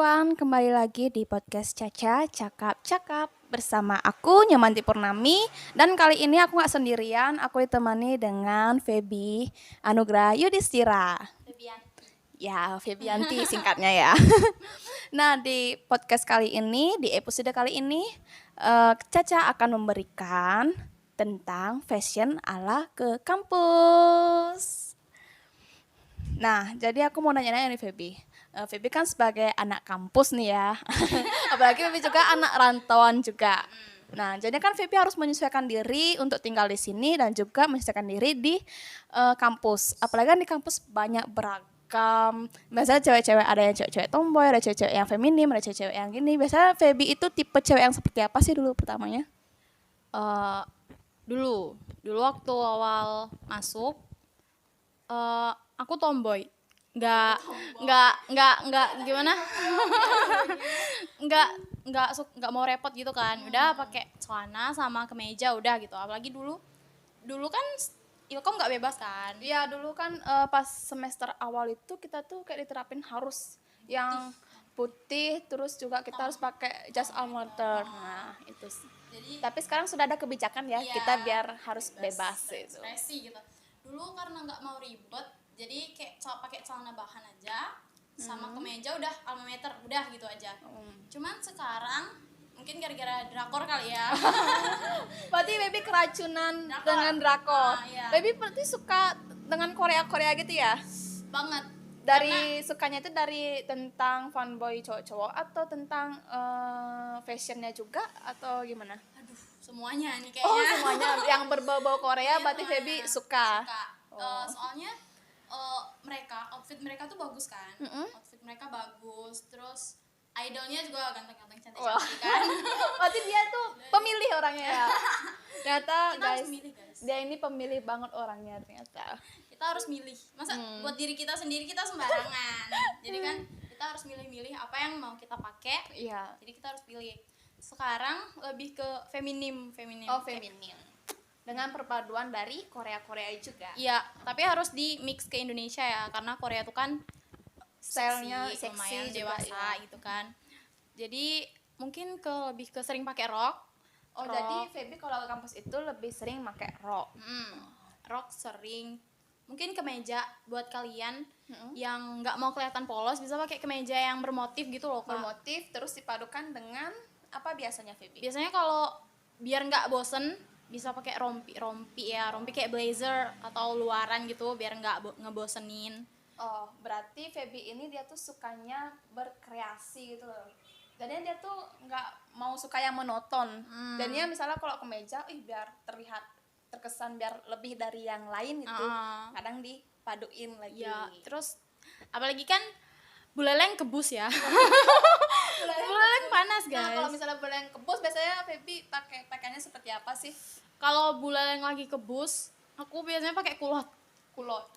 everyone, kembali lagi di podcast Caca Cakap-Cakap bersama aku Nyamanti Purnami. Dan kali ini aku gak sendirian, aku ditemani dengan Feby Anugrah Yudhistira. Ya, Febianti singkatnya ya. Nah, di podcast kali ini, di episode kali ini, Caca akan memberikan tentang fashion ala ke kampus. Nah, jadi aku mau nanya-nanya nih Feby. Feby kan sebagai anak kampus nih ya. Apalagi Feby juga anak rantauan juga. Nah, jadi kan Feby harus menyesuaikan diri untuk tinggal di sini dan juga menyesuaikan diri di kampus. Apalagi kan di kampus banyak beragam. Biasanya cewek-cewek, ada yang cewek-cewek tomboy, ada cewek-cewek yang feminim, ada cewek-cewek yang gini. Biasanya Feby itu tipe cewek yang seperti apa sih dulu pertamanya? Dulu waktu awal masuk, aku tomboy. Nggak gimana? nggak mau repot gitu kan. Udah pakai celana sama kemeja udah gitu. Apalagi dulu kan Ilkom nggak bebas kan. Iya, dulu kan pas semester awal itu kita tuh kayak diterapin harus yang putih, terus juga kita harus pakai jas almater. Nah, itu sih. Jadi Tapi sekarang sudah ada kebijakan ya, iya, kita biar harus bebas itu. ekspresi gitu. Dulu karena nggak mau ribet, jadi kayak pakai celana bahan aja sama kemeja udah alma mater udah gitu aja. Cuman sekarang mungkin gara-gara drakor kali ya. Berarti Baby keracunan Drakor. dengan drakor. Iya. Baby berarti suka dengan Korea-Korea gitu ya? Banget. Dari sukanya itu dari tentang fanboy cowok-cowok atau tentang fashionnya juga atau gimana? Aduh, semuanya nih kayaknya. Oh, semuanya yang berbau-bau Korea berarti Semuanya. Feby suka. Soalnya mereka outfit mereka tuh bagus kan. Outfit mereka bagus, terus idolnya juga ganteng-ganteng cantik-cantik kan. Berarti dia tuh pemilih orangnya ya. Ternyata Kita harus guys, milih guys. dia ini pemilih banget orangnya ternyata. Kita harus milih. Masa buat diri kita sendiri kita sembarangan. Jadi kan kita harus milih-milih apa yang mau kita pakai. Iya. Jadi kita harus pilih. Sekarang lebih ke feminim. Oh, feminim. Dengan perpaduan dari Korea-Korea juga. Iya, tapi harus di mix ke Indonesia ya, karena Korea tuh kan Stylenya seksi, seksi lumayan juga, dewasa ya. gitu kan. Jadi mungkin lebih ke sering pakai rok. Oh, jadi Feby kalau ke kampus itu lebih sering pakai rok. Rok sering. Mungkin kemeja buat kalian yang nggak mau kelihatan polos bisa pakai kemeja yang bermotif gitu loh, Kak. Bermotif terus dipadukan dengan apa biasanya Feby? Biasanya kalau biar nggak bosen bisa pakai rompi kayak blazer atau luaran gitu biar nggak ngebosenin. Oh, berarti Feby ini dia tuh sukanya berkreasi gitu loh. Jadinya dia tuh nggak mau suka yang monoton. Jadinya misalnya kalau kemeja, biar terlihat terkesan biar lebih dari yang lain gitu. Kadang dipaduin lagi. Ya, terus apalagi kan buleleng kebus ya. Buleleng panas, guys. Nah, kalau misalnya buleleng kebus biasanya Feby pakaiannya seperti apa sih? Kalau buleleng lagi kebus, aku biasanya pakai kulot. Kulot.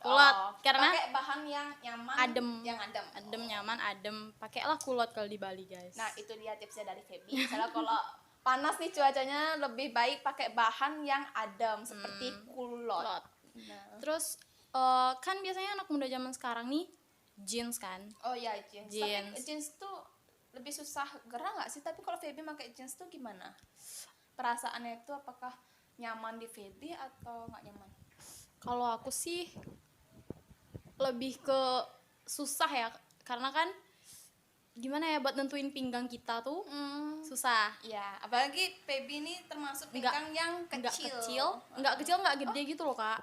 Karena pakai bahan yang nyaman, adem. yang adem. Adem, nyaman, adem. Pakailah kulot kalau di Bali, guys. Nah, itu dia tipsnya dari Feby. Misalnya kalau panas nih cuacanya, lebih baik pakai bahan yang adem seperti kulot. Nah. Terus kan biasanya anak muda zaman sekarang nih jeans kan. Oh iya, jeans. Tapi jeans tuh lebih susah gerah nggak sih? Tapi kalau Feby pakai jeans tuh gimana? Perasaannya itu apakah nyaman di Feby atau nggak nyaman? Kalau aku sih lebih ke susah ya, karena kan gimana ya buat nentuin pinggang kita tuh susah. Ya, apalagi Feby ini termasuk pinggang yang kecil. Nggak gede gitu loh, Kak.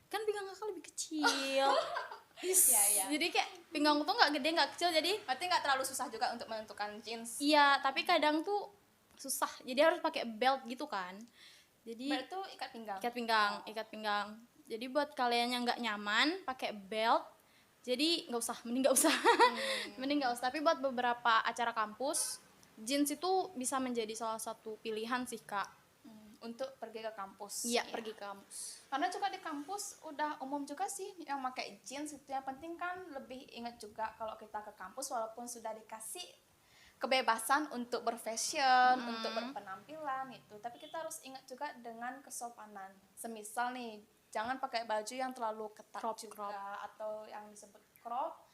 Kan pinggang Kakak lebih kecil. Iya. Jadi kayak pinggang tuh nggak gede nggak kecil, jadi Berarti nggak terlalu susah juga untuk menentukan jeans. iya, tapi kadang tuh susah. Jadi harus pakai belt gitu kan. Jadi Belt tuh ikat pinggang. ikat pinggang. Jadi buat kalian yang nggak nyaman pakai belt, jadi mending nggak usah. Mending nggak usah. Tapi buat beberapa acara kampus, jeans itu bisa menjadi salah satu pilihan sih, Kak. Untuk pergi ke kampus. Iya, pergi ke kampus. Karena juga di kampus udah umum juga sih yang pakai jeans itu. Yang penting kan lebih ingat juga kalau kita ke kampus walaupun sudah dikasih kebebasan untuk berfashion, untuk berpenampilan itu. Tapi kita harus ingat juga dengan kesopanan. Semisal nih, jangan pakai baju yang terlalu ketat Crop. atau yang disebut crop.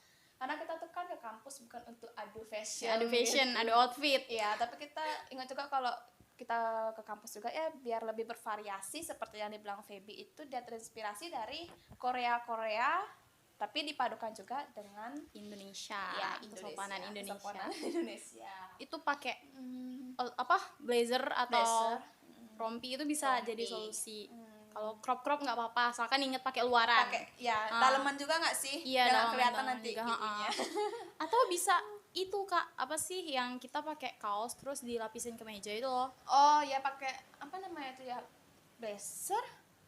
Karena kita tuh kan ke kampus bukan untuk adu fashion. Adu fashion, gitu. adu outfit. Iya, tapi kita ingat juga kalau kita ke kampus juga ya biar lebih bervariasi seperti yang dibilang Feby itu dia terinspirasi dari Korea tapi dipadukan juga dengan Indonesia. ya Kesopanan Indonesia. kesopanan Indonesia. Itu pakai blazer atau Blazer. rompi itu bisa Rompi. jadi solusi. Kalau crop nggak apa-apa, asalkan inget pakai luaran. Pakai ya daleman juga nggak sih? Iya, Biar nggak daleman kelihatan banget nanti juga, ininya. Atau bisa itu Kak, apa sih yang kita pakai kaos terus dilapisin kemeja itu loh. Oh ya pakai apa namanya itu ya blazer.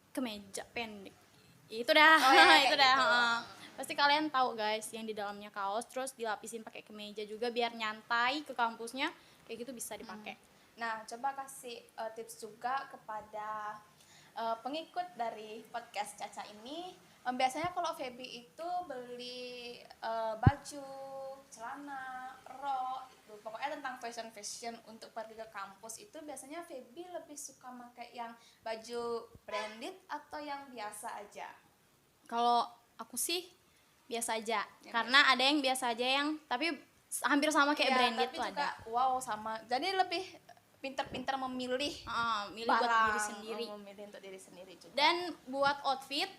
Kemeja pendek. Itu dah, Oh, ya, kayak itu dah. gitu. Pasti kalian tahu guys, yang di dalamnya kaos terus dilapisin pakai kemeja juga biar nyantai ke kampusnya. Kayak gitu bisa dipakai. Nah, coba kasih tips juga kepada pengikut dari podcast Caca ini. Biasanya kalau Feby itu beli baju, celana, rok, itu pokoknya tentang fashion untuk pergi ke kampus itu biasanya Feby lebih suka pakai yang baju branded atau yang biasa aja. Kalau aku sih biasa aja, karena ada yang biasa aja yang tapi hampir sama kayak Iya, branded tapi tuh juga ada. wow sama. Jadi lebih pintar-pintar memilih Milih buat barang, diri sendiri. memilih untuk diri sendiri juga. Dan buat outfit,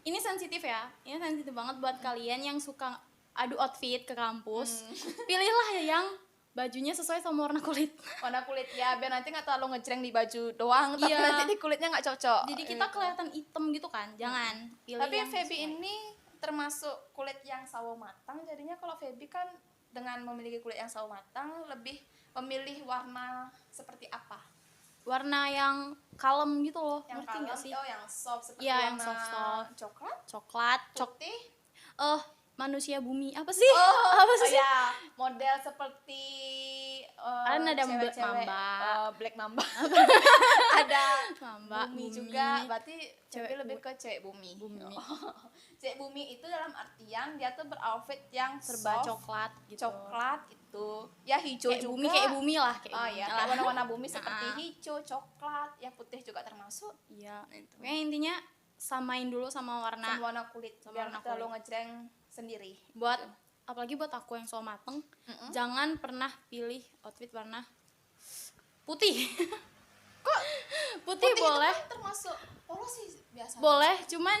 ini sensitif ya. Ini sensitif banget buat kalian yang suka adu outfit ke kampus. Pilihlah yang bajunya sesuai sama warna kulit. Warna kulit ya biar nanti nggak terlalu ngejreng di baju doang tapi Iya. nanti di kulitnya nggak cocok. Jadi kita kelihatan hitam gitu kan. Jangan pilih Tapi yang Feby sesuai. ini termasuk kulit yang sawo matang, jadinya kalau Feby kan dengan memiliki kulit yang sawo matang lebih memilih warna seperti apa? warna yang kalem gitu loh. Yang Ngerti nggak sih? Oh yang soft seperti Iya, yang warna soft-soft. coklat, Coklat, putih. manusia bumi. Apa sih? Oh, Apa sih? ya model seperti Kan ada cewek-cewek, mamba. Black Mamba. Ada Mamba, bumi juga, berarti Cewek cewek lebih ke cewek bumi. Bumi. Cewek bumi itu dalam artian dia tuh beroutfit yang Serba soft, coklat gitu. coklat itu, ya hijau Kayak juga. bumi, kayak bumi lah. Kayak Oh bumi iya, lah. kayak warna-warna bumi seperti Ah. hijau, coklat, ya putih juga termasuk. Iya. Itu. Pokoknya intinya samain dulu sama warna. Sama warna kulit, Sama biar warna nggak terlalu kulit. ngejreng sendiri. Buat apalagi buat aku yang so mateng, jangan pernah pilih outfit warna putih. Kok Putih boleh, itu kan termasuk polos sih biasa. boleh, cuman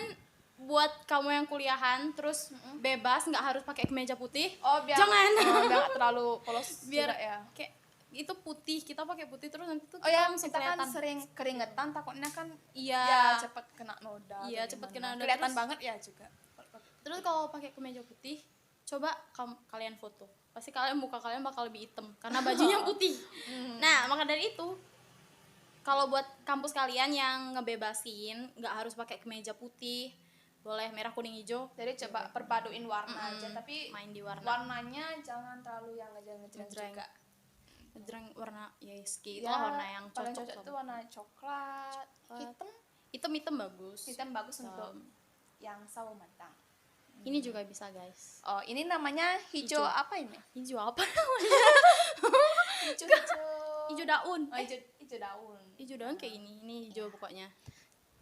buat kamu yang kuliahan terus bebas nggak harus pakai kemeja putih. Oh, biar Jangan. biar nggak terlalu polos Biar juga ya. kayak itu putih, kita pakai putih terus nanti tuh Oh ya, langsung kita kan kelihatan. sering keringetan, takutnya kan Iya. ya cepat kena noda. Iya, atau cepat gimana. kena noda. Kelihatan Terus- banget ya juga. Terus kalau pakai kemeja putih, coba kalian foto. Pasti muka kalian bakal lebih hitam karena bajunya putih. Nah, maka dari itu kalau buat kampus kalian yang ngebebasin nggak harus pakai kemeja putih, boleh merah kuning hijau, Jadi coba perpaduin warna aja, tapi main di warna warnanya jangan terlalu yang ngejreng-ngejreng Ngejreng. juga. ngejreng warna YSK itu Ya, warna yang paling cocok cocok sama- tuh warna coklat, hitam bagus. hitam bagus untuk yang sawo matang. Ini juga bisa guys. Oh, ini namanya hijau, Hijau. apa ini? Hijau apa namanya? Hijau. Hijau daun. Oh, hijau daun. Hijau daun kayak ini hijau pokoknya.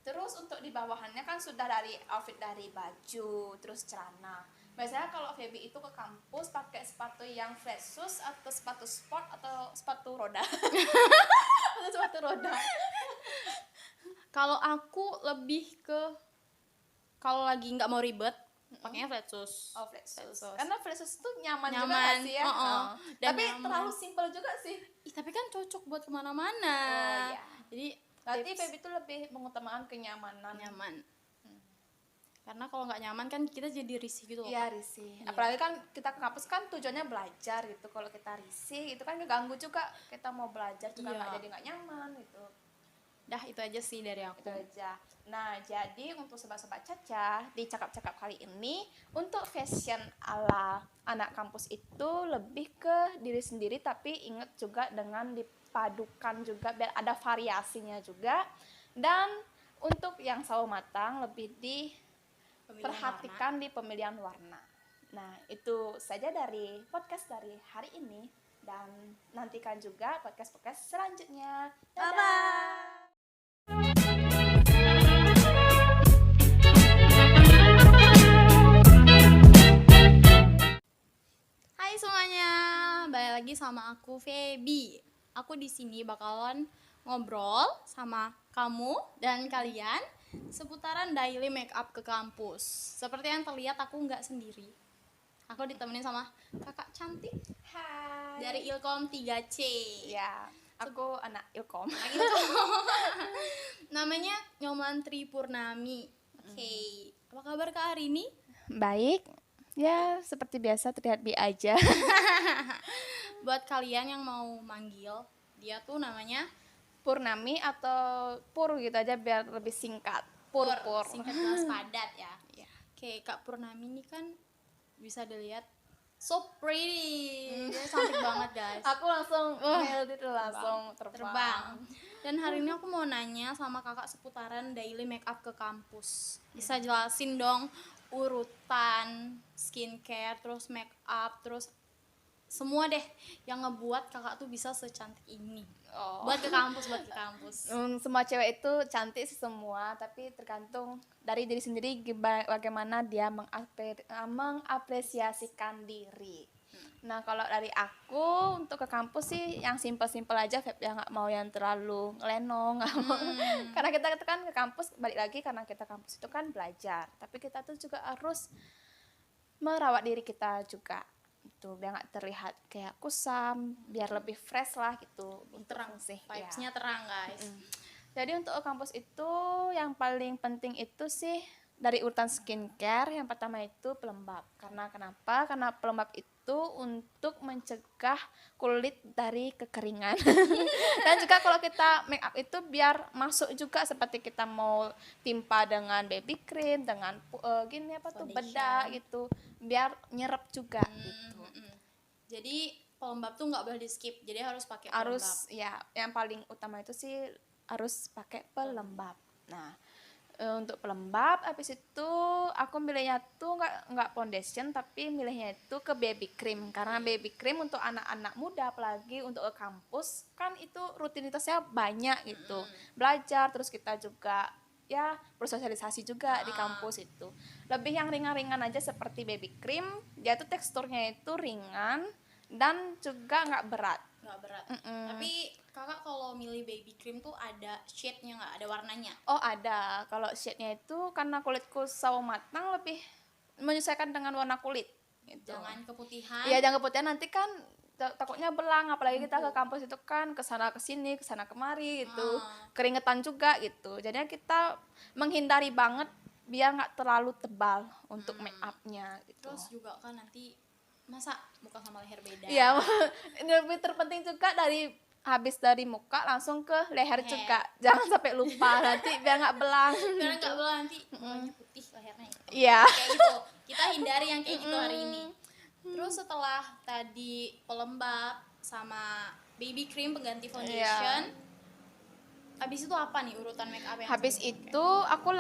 Terus untuk di bawahannya kan sudah dari outfit dari baju, terus celana. Biasanya kalau Feby itu ke kampus pakai sepatu yang flat shoes atau sepatu sport atau sepatu roda. Atau sepatu roda. Kalau aku lebih ke kalau lagi nggak mau ribet, pakainya flat shoes. Oh, flat shoes. shoes. Karena flat shoes itu nyaman juga Nyaman, nggak sih ya. oh. Dan Tapi nyaman. terlalu simpel juga sih. Ih, tapi kan cocok buat kemana-mana. Oh, iya. Jadi Berarti tips Feby itu lebih mengutamakan kenyamanan. nyaman. Karena kalau nggak nyaman kan kita jadi risih gitu loh. Iya, risih. Iya. Apalagi kan kita ke kampus kan tujuannya belajar gitu. Kalau kita risih itu kan ngeganggu juga. Kita mau belajar juga Iya. nggak jadi nggak nyaman gitu. Dah itu aja sih dari aku. Itu aja. Nah, jadi untuk sobat-sobat Caca di cakap-cakap kali ini untuk fashion ala anak kampus itu lebih ke diri sendiri, tapi ingat juga dengan dipadukan juga biar ada variasinya juga. Dan untuk yang sawo matang lebih diperhatikan di pemilihan warna. Nah, itu saja dari podcast dari hari ini, dan nantikan juga podcast-podcast selanjutnya. Dadah. lagi sama aku Feby. Aku di sini bakalan ngobrol sama kamu dan kalian seputaran daily makeup ke kampus. Seperti yang terlihat aku nggak sendiri. Aku ditemenin sama kakak cantik Hai. dari Ilkom 3C. Ya, aku anak Ilkom. Namanya Nyoman Tri Purnami. Oke. Apa kabar Kak hari ini? Baik. Ya, seperti biasa terlihat bi aja. Buat kalian yang mau manggil, dia tuh namanya Purnami atau Pur gitu aja biar lebih singkat. Pur. singkat jelas padat ya. Iya. Oke, Kak Purnami ini kan bisa dilihat so pretty. Dia cantik banget, guys. Aku langsung melt itu langsung terbang. Dan hari ini aku mau nanya sama kakak seputaran daily makeup ke kampus. Bisa jelasin dong urutan skincare, terus makeup, terus semua deh yang ngebuat kakak tuh bisa secantik ini. Oh. Buat ke kampus. Semua cewek itu cantik sih semua, tapi tergantung dari diri sendiri bagaimana dia mengapresiasikan diri. Nah, kalau dari aku untuk ke kampus sih yang simpel-simpel aja, Feb, ya nggak mau yang terlalu lenong, nggak mau. Karena kita kan ke kampus balik lagi karena kita kampus itu kan belajar, tapi kita tuh juga harus merawat diri kita juga itu biar nggak terlihat kayak kusam, biar lebih fresh lah gitu. Terang sih vibes-nya terang, guys. Jadi untuk kampus itu yang paling penting itu sih dari urutan skincare, yang pertama itu pelembab. Karena kenapa? Karena pelembab itu untuk mencegah kulit dari kekeringan. Dan juga kalau kita make up itu biar masuk juga seperti kita mau timpa dengan baby cream, dengan gini apa tuh Foundation. bedak gitu, biar nyerap juga gitu. Jadi pelembab tuh nggak boleh di skip. Jadi harus pakai pelembab. Harus ya, yang paling utama itu sih harus pakai pelembab. Nah, untuk pelembab habis itu aku milihnya tuh nggak foundation, tapi milihnya itu ke baby cream, karena baby cream untuk anak-anak muda apalagi untuk ke kampus kan itu rutinitasnya banyak gitu, belajar terus kita juga ya bersosialisasi juga di kampus. Itu lebih yang ringan-ringan aja seperti baby cream, dia tuh teksturnya itu ringan dan juga nggak berat. Tapi kakak kalau milih baby cream tuh ada shade-nya nggak? Ada warnanya? Oh ada, kalau shade-nya itu karena kulitku sawo matang lebih menyesuaikan dengan warna kulit gitu. Jangan keputihan. Iya, jangan keputihan, nanti kan takutnya belang, apalagi kita ke kampus itu kan kesana kesini kesana kemari gitu, keringetan juga gitu. Jadinya kita menghindari banget biar nggak terlalu tebal untuk make upnya gitu. Terus juga kan nanti masa muka sama leher beda. Iya, ini lebih terpenting juga habis dari muka langsung ke leher juga, jangan sampai lupa nanti biar nggak belang. Karena nggak belang nanti mukanya putih, lehernya hitam. Iya. Kayak gitu. Kita hindari yang kayak gitu hari ini. Terus setelah tadi pelembab sama baby cream pengganti foundation, habis itu apa nih urutan make up yang Habis selanjutnya? itu aku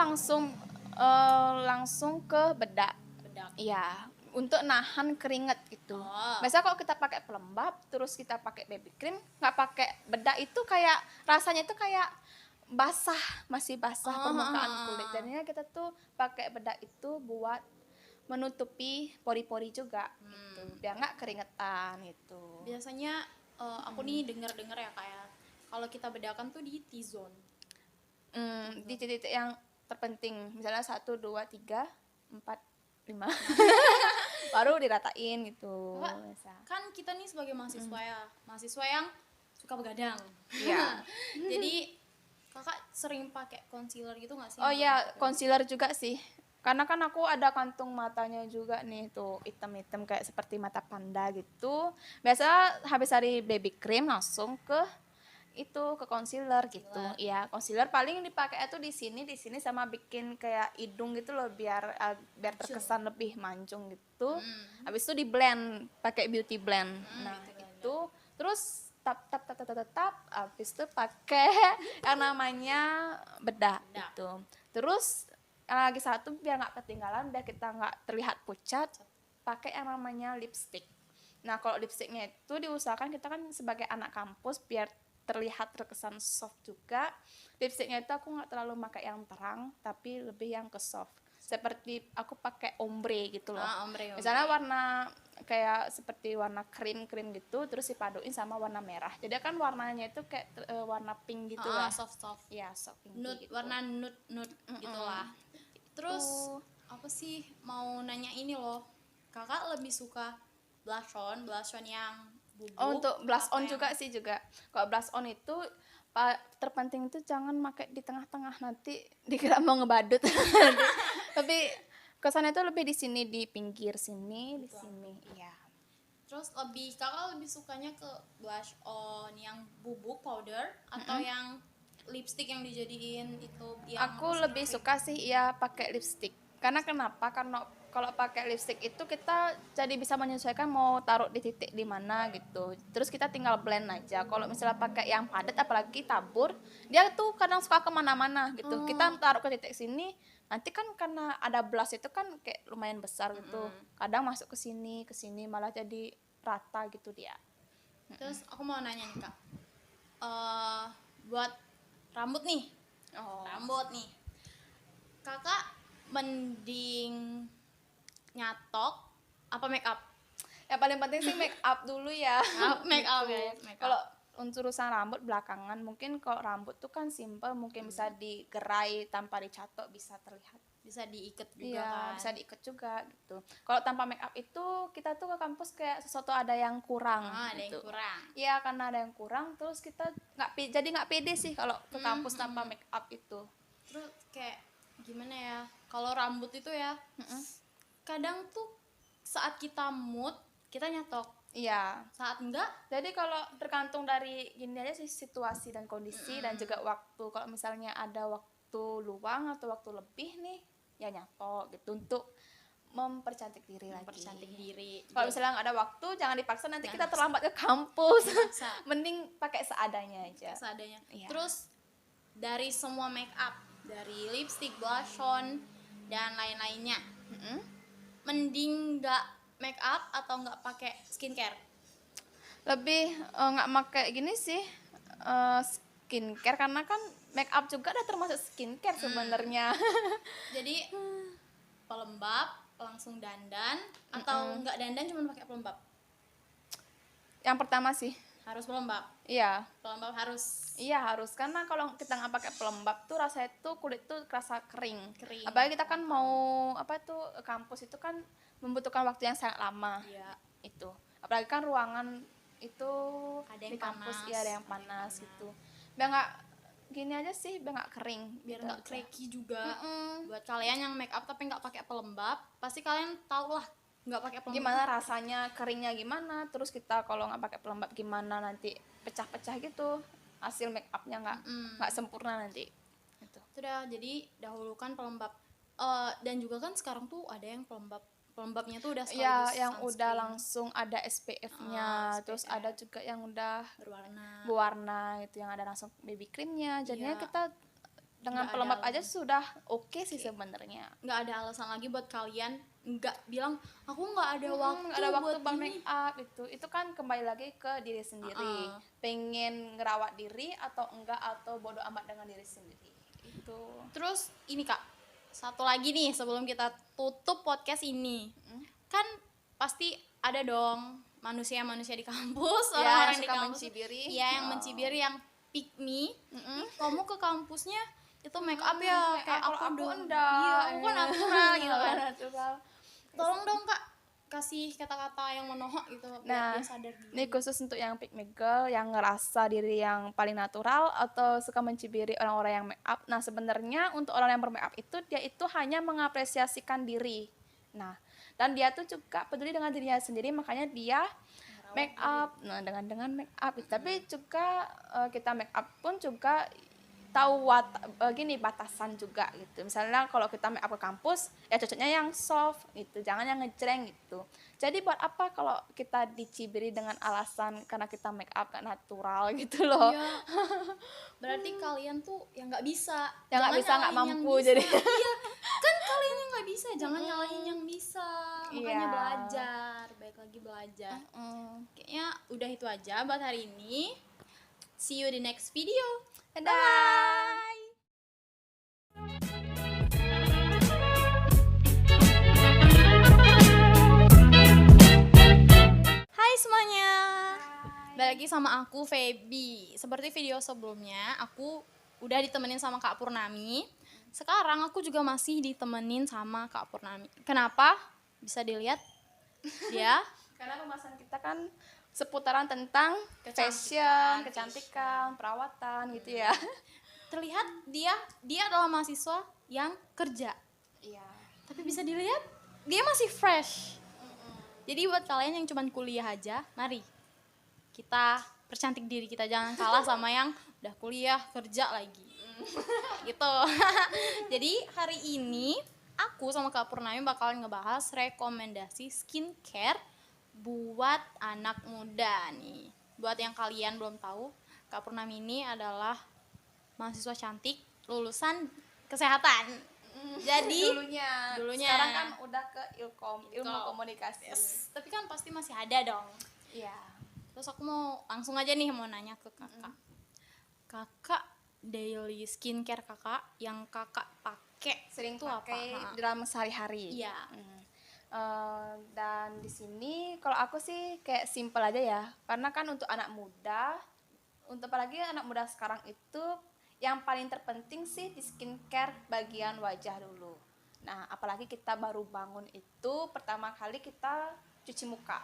langsung ke bedak. Bedak. Iya, untuk nahan keringat gitu. Biasanya kalau kita pakai pelembab terus kita pakai baby cream, nggak pakai bedak itu kayak rasanya itu kayak masih basah permukaan kulit. Jadinya kita tuh pakai bedak itu buat menutupi pori-pori juga gitu, biar nggak keringetan gitu. Biasanya aku nih dengar ya kayak kalau kita bedakan tuh di T-zone. Di titik-titik yang terpenting, misalnya 1, 2, 3, 4, 5 baru diratain gitu. Kakak, kan kita nih sebagai mahasiswa ya, mahasiswa yang suka begadang. Iya. Jadi kakak sering pakai concealer gitu nggak sih? Oh iya, concealer juga sih. Karena kan aku ada kantung matanya juga nih tuh, hitam-hitam kayak seperti mata panda gitu. Biasa habis dari baby cream langsung ke concealer gitu. Iya, concealer paling dipakai itu di sini sama bikin kayak hidung gitu loh, biar terkesan lebih mancung gitu. Habis itu di blend pakai beauty blend. Nah, itu terus tap habis itu pakai yang namanya bedak gitu. Terus yang lagi satu biar nggak ketinggalan, biar kita nggak terlihat pucat, pakai yang namanya lipstick. Nah, kalau lipsticknya itu diusahakan kita kan sebagai anak kampus biar terlihat terkesan soft juga. Lipsticknya itu aku nggak terlalu pakai yang terang, tapi lebih yang ke soft. seperti aku pakai ombre gitu loh. Ombre. Misalnya warna kayak seperti warna krim gitu, terus dipaduin sama warna merah. Jadi kan warnanya itu kayak warna pink gitu lah. Soft. Ya, soft pink Nude, gitu. warna nude gitulah. Terus apa sih mau nanya ini loh. Kakak lebih suka blush on yang bubuk. Untuk blush on yang... juga. Kalau blush on itu terpenting itu jangan pakai di tengah-tengah, nanti dikira mau ngebadut. Tapi kesannya itu lebih di sini, di pinggir sini, di sini. Iya. Terus kakak lebih sukanya ke blush on yang bubuk powder atau yang lipstick yang dijadiin itu yang aku lebih suka sih ya pakai lipstick. Karena kenapa? Karena kalau pakai lipstick itu kita jadi bisa menyesuaikan mau taruh di titik di mana gitu. Terus kita tinggal blend aja. Kalau misalnya pakai yang padat apalagi tabur, dia tuh kadang suka kemana-mana gitu. Kita taruh ke titik sini, nanti kan karena ada blush itu kan kayak lumayan besar gitu. Kadang masuk ke sini malah jadi rata gitu dia. Terus aku mau nanya nih Kak, buat rambut nih, kakak mending nyatok apa make up? Yang paling penting sih make up dulu ya. Make up guys, Kalau untuk urusan rambut belakangan, mungkin kalau rambut tuh kan simple, mungkin bisa digerai tanpa dicatok, bisa terlihat. Bisa diikat juga kan? Bisa diikat juga gitu. Kalau tanpa make up itu kita tuh ke kampus kayak sesuatu ada yang kurang. Ada gitu. yang kurang. Iya, karena ada yang kurang, terus kita nggak pede sih kalau ke kampus tanpa make up itu. Terus kayak gimana ya? Kalau rambut itu ya, kadang tuh saat kita mood kita nyatok. Iya. Saat enggak, jadi kalau tergantung dari gini aja sih, situasi dan kondisi dan juga waktu. Kalau misalnya ada waktu luang atau waktu lebih nih, ya nyatok gitu untuk mempercantik diri lagi. Kalau misalnya nggak ada waktu, jangan dipaksa, nanti kita terlambat ke kampus. Mending pakai seadanya aja. Iya. Terus dari semua make up, dari lipstick, blush on dan lain-lainnya, mending nggak make up atau nggak pakai skincare? Lebih nggak pakai gini sih, skincare, karena kan make up juga udah termasuk skincare sebenarnya. Jadi pelembab langsung dandan atau nggak dandan cuma pakai pelembab? Yang pertama sih harus pelembab. Iya. Pelembab harus. Iya harus, karena kalau kita nggak pakai pelembab tuh rasanya tuh kulit tuh kerasa kering. Apalagi kita kan mau kampus itu kan membutuhkan waktu yang sangat lama. Iya. Itu. Apalagi kan ruangan itu ada yang di kampus panas, ya ada yang panas gitu. Biar nggak gini aja sih, biar nggak kering. Biar gitu nggak aja. cracky juga. Buat kalian yang make up tapi nggak pakai pelembab, pasti kalian tau lah nggak pakai pelembab gimana rasanya, keringnya gimana. Terus kita kalau nggak pakai pelembab gimana, nanti pecah-pecah gitu, hasil make upnya nggak sempurna nanti gitu. Sudah, jadi dahulukan pelembab. Dan juga kan sekarang tuh ada yang pelembabnya tuh udah sekaligus ya yang sunscreen. udah langsung ada SPF-nya. Terus ada juga yang udah berwarna gitu, yang ada langsung baby creamnya. Jadinya kita dengan pelembab aja sudah oke sih sebenarnya. Nggak ada alasan lagi buat kalian nggak bilang aku nggak ada waktu buat make make up. Itu kan kembali lagi ke diri sendiri. Pengen ngerawat diri atau enggak, atau bodo amat dengan diri sendiri itu. Terus ini Kak, satu lagi nih sebelum kita tutup podcast ini, kan pasti ada dong manusia-manusia di kampus, orang-orang di kampus mencibiri. Yang mencibiri, yang pick me. Kamu ke kampusnya itu make up ya kayak aku enggak. Iya, aku kan natural gitu kan. Natural. Tolong dong Kak, kasih kata-kata yang menohok gitu biar dia sadar diri. Ini khusus untuk yang pick me girl yang ngerasa diri yang paling natural atau suka mencibiri orang-orang yang make up. Nah, sebenarnya untuk orang yang bermake up itu, dia itu hanya mengapresiasikan diri. Nah, dan dia tuh juga peduli dengan dirinya sendiri, makanya dia make up. Nah, dengan make up. Tapi juga kita make up pun juga tahu gini batasan juga gitu. Misalnya kalau kita make up ke kampus, ya cocoknya yang soft gitu, jangan yang ngejreng gitu. Jadi buat apa kalau kita dicibiri dengan alasan karena kita make up gak natural gitu loh. Iya. Berarti kalian tuh yang nggak bisa, nggak mampu jadi. Iya, kan kalian yang nggak bisa, jangan nyalahin yang bisa. Makanya belajar, baik lagi belajar. Kayaknya udah itu aja buat hari ini. See you di next video. Dadah. Bye. lagi sama aku Feby. Seperti video sebelumnya, aku udah ditemenin sama Kak Purnami. Sekarang aku juga masih ditemenin sama Kak Purnami. Kenapa? Bisa dilihat dia Karena pembahasan kita kan seputaran tentang Kecantikan, fashion, kecantikan, perawatan gitu ya. terlihat dia adalah mahasiswa yang kerja. Iya. Tapi bisa dilihat dia masih fresh. Jadi buat kalian yang cuman kuliah aja, mari kita percantik diri kita, jangan kalah sama yang udah kuliah kerja lagi. Gitu. Jadi hari ini aku sama Kak Purnami bakalan ngebahas rekomendasi skincare buat anak muda nih. Buat yang kalian belum tahu, Kak Purnami ini adalah mahasiswa cantik lulusan kesehatan. Jadi dulunya. dulunya. Sekarang kan udah ke ilmu Ilkom. komunikasi. Yes, tapi kan pasti masih ada dong. Iya. Terus aku mau langsung aja nih mau nanya ke kakak. Kakak daily skincare kakak yang kakak pakai Sering tuh pakai apa? dalam sehari-hari. Iya. Dan di sini kalau aku sih kayak simple aja ya, karena kan untuk anak muda, untuk apalagi anak muda sekarang itu yang paling terpenting sih di skincare bagian wajah dulu. Nah, apalagi kita baru bangun itu pertama kali kita cuci muka.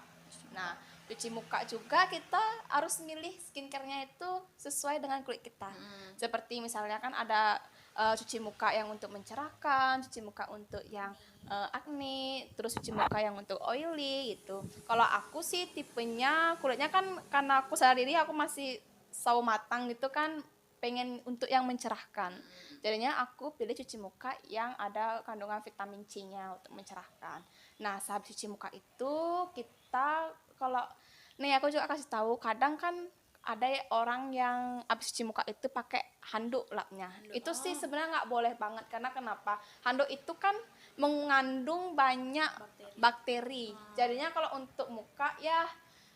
Nah, cuci muka juga kita harus milih skincare-nya itu sesuai dengan kulit kita. Seperti misalnya kan ada cuci muka yang untuk mencerahkan, cuci muka untuk yang acne, terus cuci muka yang untuk oily gitu. Kalau aku sih tipenya kulitnya kan karena aku sadar diri aku masih sawo matang gitu kan, pengen untuk yang mencerahkan. Jadinya aku pilih cuci muka yang ada kandungan vitamin C-nya untuk mencerahkan. Nah, sehabis cuci muka itu kita kalau nih aku juga kasih tahu, kadang kan ada orang yang habis cuci muka itu pakai handuk lapnya. Itu sih sebenarnya nggak boleh banget, karena kenapa? Handuk itu kan mengandung banyak bakteri. Jadinya kalau untuk muka ya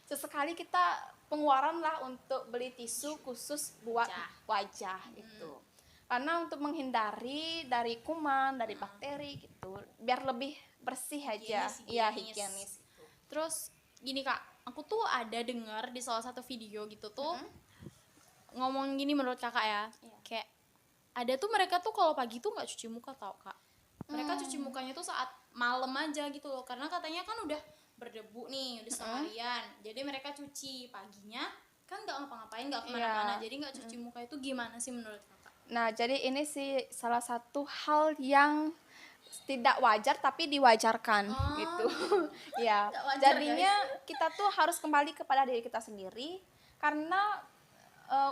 sesekali kita pengeluaran lah untuk beli tisu khusus buat wajah gitu. Karena untuk menghindari dari kuman, dari bakteri gitu, biar lebih bersih aja. Iya, higienis. Terus gini kak, aku tuh ada dengar di salah satu video gitu tuh ngomong gini menurut kakak ya, kayak ada tuh mereka tuh kalau pagi tuh nggak cuci muka tau kak. Mereka cuci mukanya tuh saat malam aja gitu loh, karena katanya kan udah berdebu nih udah seharian. Jadi mereka cuci paginya kan nggak ngapa-ngapain, nggak kemana-mana, jadi nggak cuci muka. Itu gimana sih menurut kakak? Nah, jadi ini sih salah satu hal yang tidak wajar tapi diwajarkan gitu. Ya, Nggak wajar, jadinya kita tuh harus kembali kepada diri kita sendiri, karena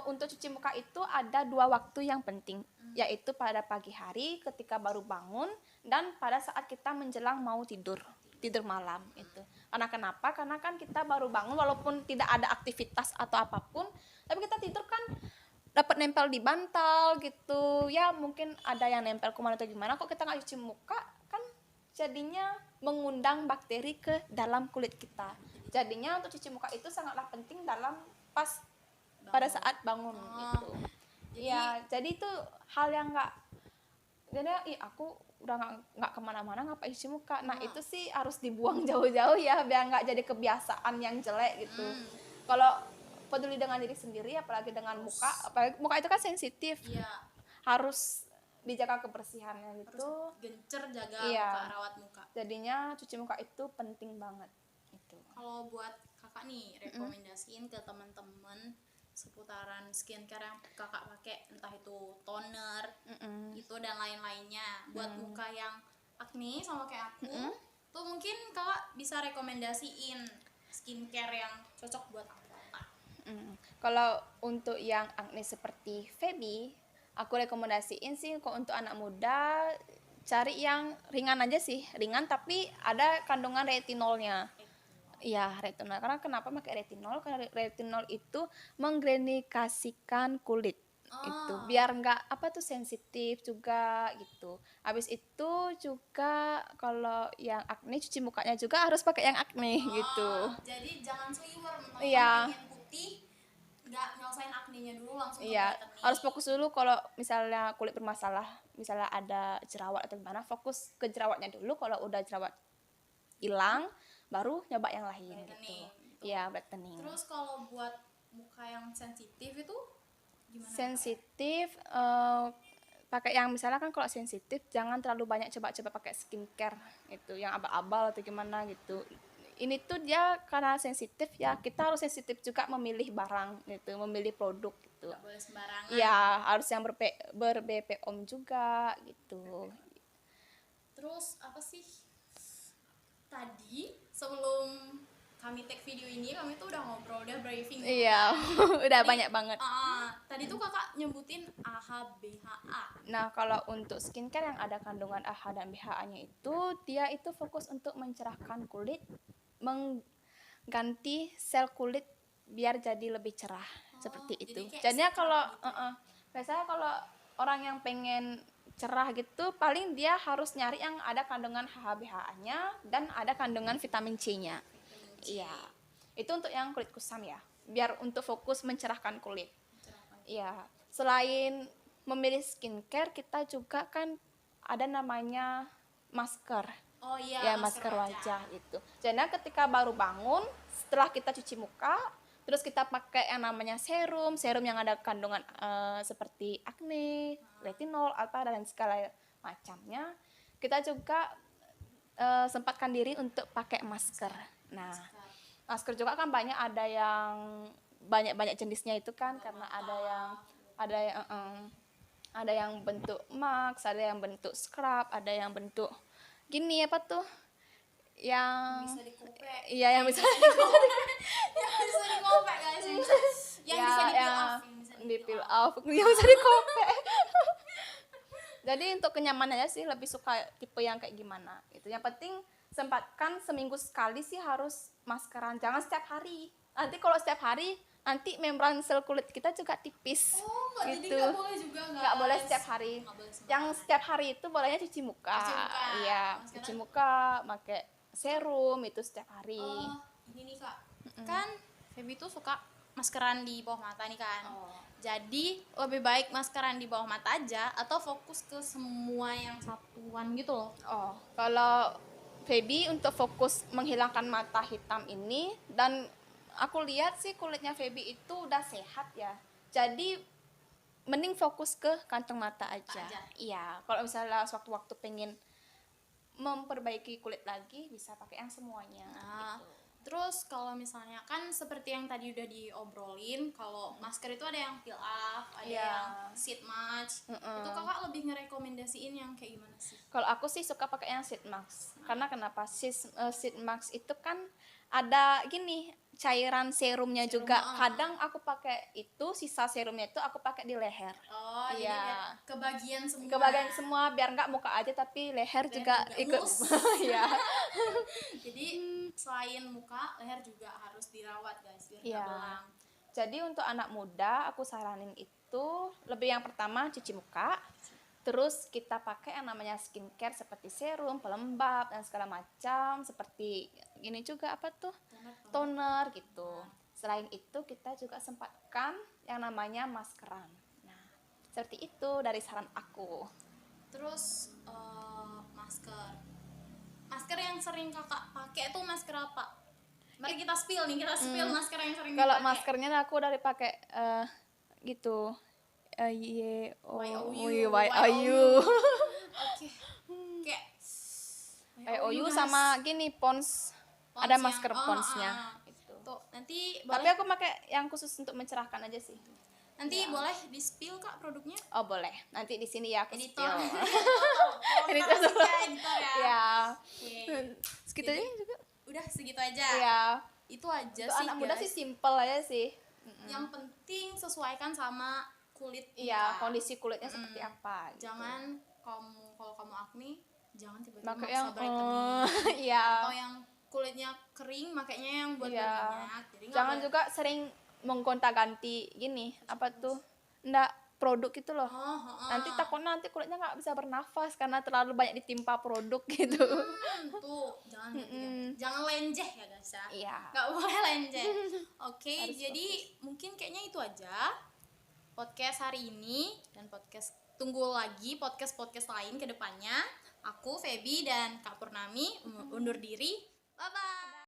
untuk cuci muka itu ada 2 waktu yang penting, yaitu pada pagi hari ketika baru bangun dan pada saat kita menjelang mau tidur malam itu. Karena kenapa? Karena kan kita baru bangun walaupun tidak ada aktivitas atau apapun, tapi kita tidur kan dapat nempel di bantal gitu ya, mungkin ada yang nempel kemana atau gimana, kok kita nggak cuci muka kan jadinya mengundang bakteri ke dalam kulit kita. Jadinya untuk cuci muka itu sangatlah penting dalam pas pada saat bangun gitu. Ya, jadi itu hal yang nggak, jadi aku udah nggak kemana-mana ngapain cuci muka. Nah, itu sih harus dibuang jauh-jauh ya, biar nggak jadi kebiasaan yang jelek gitu. Kalau peduli dengan diri sendiri, apalagi dengan muka, apalagi muka itu kan sensitif, harus dijaga kebersihannya gitu. Harus gencer jaga muka, rawat muka. Jadinya cuci muka itu penting banget itu. Kalau buat kakak nih, rekomendasiin ke teman-teman seputaran skincare yang kakak pakai, entah itu toner, itu dan lain-lainnya. Buat muka yang acne sama kayak aku, tuh mungkin kakak bisa rekomendasiin skincare yang cocok buat aku. Kalau untuk yang acne seperti Feby, aku rekomendasiin sih kok untuk anak muda cari yang ringan aja sih, ringan tapi ada kandungan retinolnya. Iya, retinol. Karena kenapa pakai retinol? Karena retinol itu menggrenifikasikan kulit. Itu biar nggak apa tuh sensitif juga gitu. Habis itu juga kalau yang acne cuci mukanya juga harus pakai yang acne gitu. Jadi jangan seliwer, mentang-mentang Iya. pengen putih, nggak nyelesain acne-nya dulu langsung ke Iya, whitening. harus fokus dulu kalau misalnya kulit bermasalah, misalnya ada jerawat atau gimana, fokus ke jerawatnya dulu. Kalau udah jerawat hilang, baru nyoba yang lain gitu. Iya, brightening. Terus kalau buat muka yang sensitif itu gimana? Sensitif, pakai yang misalnya kan kalau sensitif jangan terlalu banyak coba-coba pakai skincare itu yang abal-abal atau gimana gitu. Ini tuh dia karena sensitif ya, kita harus sensitif juga memilih barang gitu, memilih produk gitu. Nggak boleh sembarangan. Ya harus yang ber-BPOM juga gitu. Terus apa sih? Tadi sebelum kami take video ini kami tuh udah ngobrol, udah briefing. Iya, udah Tadi, banyak banget. Tadi tuh kakak nyebutin AHA BHA. Nah, kalau untuk skincare yang ada kandungan AHA dan BHA-nya itu, dia itu fokus untuk mencerahkan kulit, mengganti sel kulit biar jadi lebih cerah, seperti jadi itu. kayak Jadinya scrub kalau gitu biasanya kalau orang yang pengen cerah gitu, paling dia harus nyari yang ada kandungan AHA BHA-nya dan ada kandungan vitamin C-nya. Iya. Itu untuk yang kulit kusam ya, biar untuk fokus mencerahkan kulit. Iya. Selain memilih skincare, kita juga kan ada namanya masker. Oh iya, Ya, masker wajah itu. Jadi ketika baru bangun, setelah kita cuci muka, terus kita pakai yang namanya serum yang ada kandungan seperti acne, retinol, apa dan segala macamnya. Kita juga sempatkan diri untuk pakai masker. Nah, masker juga kan banyak, ada yang banyak jenisnya itu kan, karena ada yang bentuk mask, ada yang bentuk scrub, ada yang bentuk gini apa tuh yang bisa dikopek. Iya, yang bisa yang bisa dikopek guys. Yang ya, bisa di peel off, yang bisa dikopek. Jadi untuk kenyamanannya sih lebih suka tipe yang kayak gimana. Itu yang penting sempatkan seminggu sekali sih harus maskeran, jangan setiap hari. Nanti kalau setiap hari nanti membran sel kulit kita juga tipis. Jadi gitu. nggak boleh juga guys. Nggak boleh setiap hari. Yang setiap hari itu bolehnya cuci muka. Iya, cuci muka, pakai serum itu setiap hari. Ini nih kak, kan Feby tuh suka maskeran di bawah mata nih kan. Jadi lebih baik maskeran di bawah mata aja atau fokus ke semua yang satuan gitu loh. Kalau Feby untuk fokus menghilangkan mata hitam ini, dan aku lihat sih kulitnya Feby itu udah sehat ya. Jadi mending fokus ke kantong mata aja. Iya, kalau misalnya sewaktu-waktu pengen memperbaiki kulit lagi bisa pakai yang semuanya. Gitu. Terus kalau misalnya kan seperti yang tadi udah diobrolin, kalau masker itu ada yang peel off, ada yang sheet mask. Itu kakak lebih ngerekomendasiin yang kayak gimana sih? Kalau aku sih suka pakai yang sheet mask. Karena kenapa? Sheet mask itu kan ada gini, cairan serumnya juga. Kadang aku pakai itu, sisa serumnya itu aku pakai di leher. Jadi kebagian semua. Kebagian semua, biar nggak muka aja tapi leher juga ikut. Iya. Jadi selain muka, leher juga harus dirawat guys, biar nggak belang. Jadi untuk anak muda aku saranin itu lebih yang pertama cuci muka. Terus kita pakai yang namanya skincare seperti serum, pelembab dan segala macam, seperti ini juga apa tuh? Toner gitu. Selain itu kita juga sempatkan yang namanya maskeran. Nah, seperti itu dari saran aku. Terus masker yang sering kakak pakai tuh masker apa? Mari kita spill masker yang sering Kalau dipakai. maskernya aku dari pakai gitu. YOU. Oke. Kayak YOU sama gini Pons. Ada masker Ponsnya. Tuh, nanti Tapi aku pakai yang khusus untuk mencerahkan aja sih. Nanti boleh di spill kak produknya? Oh boleh. Nanti di sini ya aku Editor. Editor. Editor ya. Ya. Oke. Segitu aja juga. Udah segitu aja. Iya. Itu aja Untuk sih anak muda guys. sih simple aja sih. Yang penting sesuaikan sama kulit kita. Iya, kondisi kulitnya seperti apa. Gitu. Jangan kalau kamu acne, jangan tiba-tiba Pakai maksa yang brightening. iya. Atau yang kulitnya kering makanya yang buat berminyak. Jadi jangan juga sering menggonta-ganti gini, apa tuh? Nggak produk gitu loh. Nanti takutnya nanti kulitnya nggak bisa bernafas karena terlalu banyak ditimpa produk gitu. Tuh, jangan lenjeh ya guys ya. Iya. Nggak boleh lenjeh. Oke, jadi mungkin kayaknya itu aja podcast hari ini, dan tunggu lagi podcast lain ke depannya. Aku Feby dan Kak Purnami undur diri. Bye bye.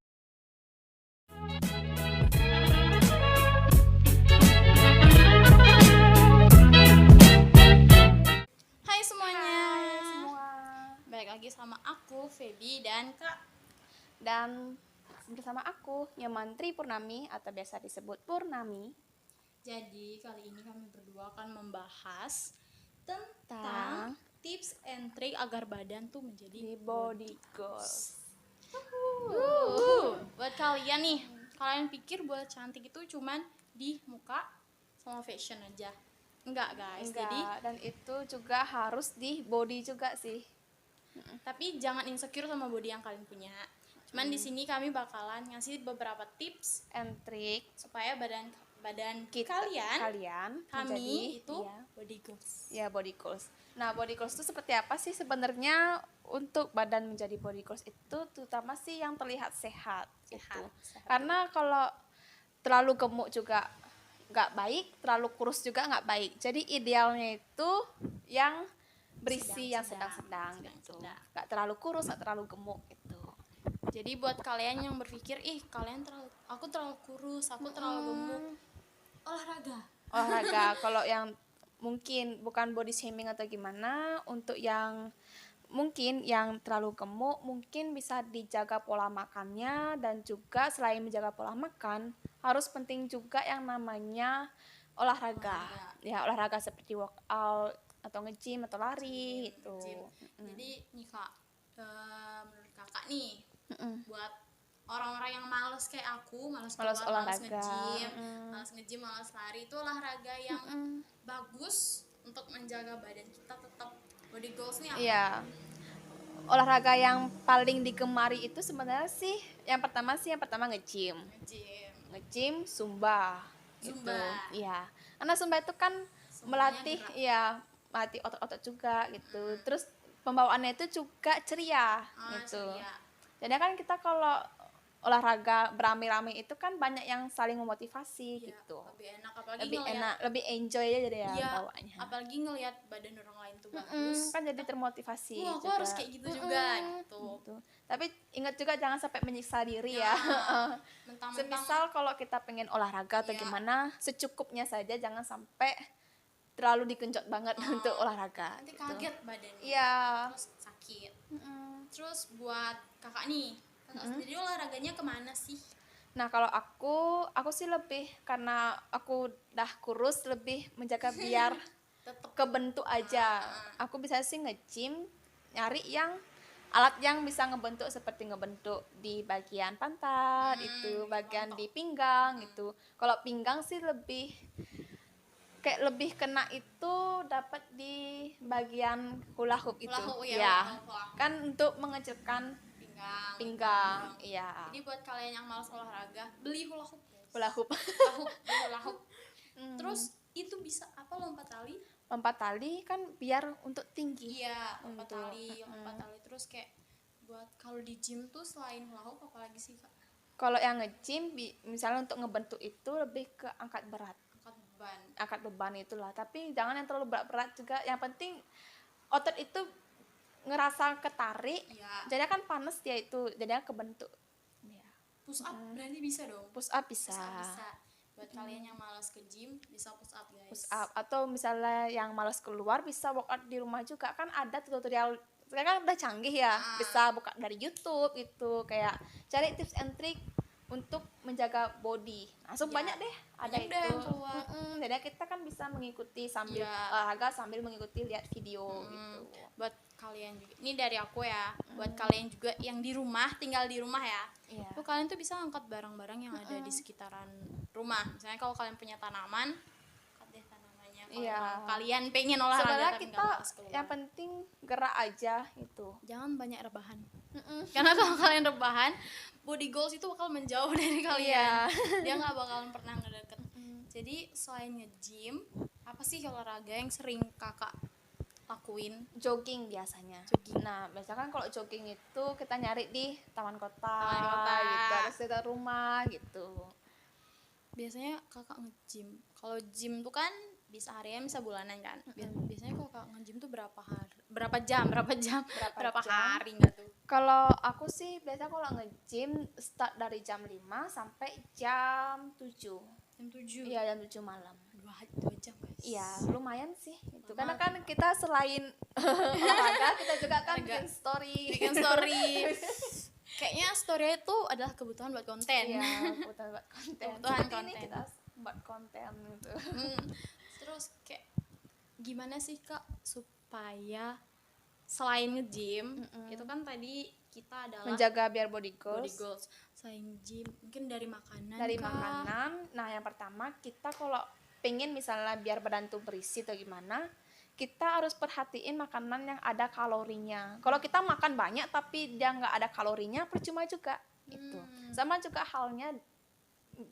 semuanya. Hai semua. Balik lagi sama aku, Feby dan Kak. Dan bersama aku Nyamantri Purnami atau biasa disebut Purnami. Jadi kali ini kami berdua akan membahas tentang Tentang tips and trick agar badan tuh menjadi di body goals. Buat kalian nih, kalian pikir buat cantik itu cuman di muka sama fashion aja? Enggak guys. Jadi Dan itu juga harus di body juga sih. tapi jangan insecure sama body yang kalian punya. Cuman di sini kami bakalan ngasih beberapa tips And trick supaya badan kalian kami menjadi, itu iya, body goals. ya body goals. Nah, body goals itu seperti apa sih sebenarnya? Untuk badan menjadi body goals itu terutama sih yang terlihat sehat. Gitu. Sehat. Karena kalau terlalu gemuk juga nggak baik, terlalu kurus juga nggak baik. Jadi idealnya itu yang berisi, yang sedang-sedang gitu. Nggak terlalu kurus, nggak terlalu gemuk gitu. Jadi buat kalian yang berpikir, aku terlalu kurus, aku terlalu gemuk, olahraga. Kalau yang mungkin bukan body shaming atau gimana, untuk yang mungkin yang terlalu gemuk mungkin bisa dijaga pola makannya, dan juga selain menjaga pola makan harus penting juga yang namanya olahraga. Ya, olahraga seperti workout atau nge-gym atau lari gitu. Jadi nih Kak, menurut kakak nih, buat orang-orang yang males kayak aku, males keluar, males olahraga. nge-gym, males lari, itu olahraga yang bagus untuk menjaga badan kita tetap body goals nih apa? Iya. Olahraga yang paling digemari itu sebenarnya sih yang pertama nge-gym. Nge-gym, Zumba. Gitu. Iya. Karena Zumba itu kan melatih melatih otot-otot juga gitu. Terus pembawaannya itu juga ceria gitu. Ceria. Jadi kan kita kalau olahraga beramai-ramai itu kan banyak yang saling memotivasi gitu. Lebih enak, apalagi Lebih ngeliat, enak, lebih enjoy aja jadi ya iya, bawaannya. apalagi ngelihat badan orang lain tuh bagus, Kan jadi termotivasi aku juga. harus kayak gitu juga gitu. Tapi ingat juga jangan sampai menyiksa diri ya. Mentang-mentang Semisal kalau kita pengen olahraga atau gimana, secukupnya saja, jangan sampai terlalu digenjot banget untuk olahraga. nanti gitu. kaget badannya, Iya. terus sakit. Terus buat kakak nih, kakak sendiri olahraganya kemana sih? Nah, kalau aku sih lebih, karena aku udah kurus, lebih menjaga biar Tetep kebentuk aja. Aku bisa sih nge-gym, nyari yang alat yang bisa ngebentuk, seperti ngebentuk di bagian pantat, itu bagian di pinggang gitu. Kalau pinggang sih lebih lebih kena itu dapat di bagian hula hoop itu. Hula hoop, Ya. hula hoop. Kan untuk mengecilkan pinggang. Iya. Jadi buat kalian yang malas olahraga, beli hula hoop. Hula hoop. Beli hula hoop. Terus itu bisa apa, lompat tali? Lompat tali kan biar untuk tinggi. Iya, lompat tali. Terus kayak buat kalau di gym tuh selain hula hoop apalagi sih Kak? Kalau yang nge-gym misalnya untuk ngebentuk itu lebih ke angkat berat. Angkat beban itulah, tapi jangan yang terlalu berat-berat juga. Yang penting otot itu ngerasa ketarik, jadi kan panas dia itu, jadinya kebentuk. Push up berarti bisa dong? Push up bisa. Buat kalian yang malas ke gym bisa push up guys. Push up, atau misalnya yang malas keluar bisa workout di rumah juga, kan ada tutorial. Sekarang kan udah canggih ya, bisa buka dari YouTube gitu, kayak cari tips and trick untuk menjaga body. Langsung banyak deh ada itu. Yang keluar. Jadi kita kan bisa mengikuti sambil olahraga, sambil mengikuti lihat video gitu. Buat kalian juga, ini dari aku ya, buat kalian juga yang di rumah, tinggal di rumah ya, tuh kalian tuh bisa angkat barang-barang yang ada di sekitaran rumah. Misalnya kalau kalian punya tanaman, angkat deh tanamannya. Kalau kalian pengen olahraga sebenarnya tapi kita nggak malas keluar, yang penting gerak aja itu. jangan banyak rebahan. Karena kalau kalian rebahan, body goals itu bakal menjauh dari kalian. Dia nggak bakalan pernah ngedeket. Jadi selain nge-gym, apa sih olahraga yang sering kakak lakuin? Jogging biasanya. Nah, biasanya kan kalau jogging itu kita nyari di taman kota gitu, harus sekitar rumah gitu. Biasanya kakak nge-gym. Kalau gym tuh kan bisa harian, bisa bulanan kan. Biasanya kalau kakak nge-gym tuh berapa jam? Berapa hari enggak tuh? Kalau aku sih biasanya kalau nge-gym start dari jam 5 sampai jam 7. Jam 7. Iya, jam 7 malam. 2 jam guys. Iya, lumayan sih itu. Karena kan kita selain olahraga, kita juga kan bikin story. Bikin story. Kayaknya story itu adalah kebutuhan buat konten. Iya, kebutuhan buat konten. Kebutuhan Seperti ini konten. kita buat konten gitu. Terus kayak gimana sih Kak supaya selain nge-gym, itu kan tadi kita adalah Menjaga biar body body goals. goals. Selain gym, mungkin dari makanan Dari kah? makanan. Nah, yang pertama kita kalau pengen misalnya biar badan tuh berisi atau gimana, kita harus perhatiin makanan yang ada kalorinya. Kalau kita makan banyak tapi dia nggak ada kalorinya, percuma juga itu. Sama juga halnya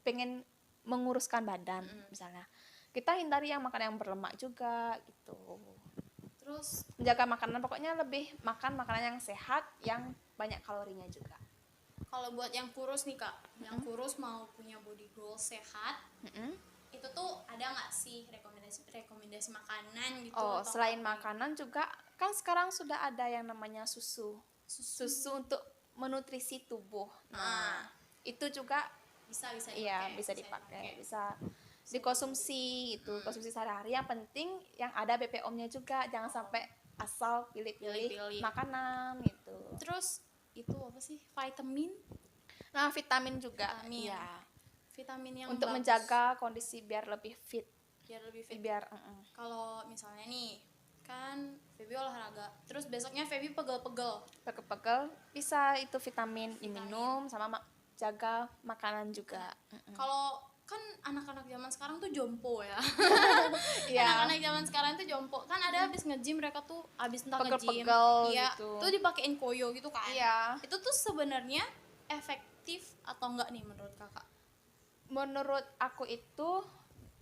pengen menguruskan badan misalnya. Kita hindari yang makan yang berlemak juga gitu. Terus Menjaga makanan, pokoknya lebih makan makanan yang sehat, yang banyak kalorinya juga. kalau buat yang kurus nih Kak, yang kurus mau punya body goals sehat, itu tuh ada nggak sih rekomendasi makanan gitu? Oh, atau selain apa? makanan juga kan sekarang sudah ada yang namanya susu. Susu untuk menutrisi tubuh. Nah, itu juga bisa iya bisa dipakai, bisa dikonsumsi itu, konsumsi sehari-hari. Yang penting yang ada BPOM-nya juga, jangan sampai asal pilih-pilih Pilih-pilih. makanan gitu. Terus itu apa sih, vitamin Nah, vitamin juga. Vitamin. Iya. vitamin yang Untuk bagus, menjaga kondisi biar lebih fit, biar lebih fit. biar Kalau misalnya nih kan Feby olahraga, terus besoknya Feby pegel-pegel, pegel-pegel, bisa itu vitamin diminum sama jaga makanan juga. kalau kan anak-anak zaman sekarang tuh jompo ya. Iya. Anak-anak zaman sekarang tuh jompo kan, ada habis nge-gym mereka tuh habis entah nge-gym Pegel-pegel iya gitu. tuh dipakein koyo gitu kan. Iya. Itu tuh sebenarnya efektif atau enggak nih menurut Kakak? Menurut aku itu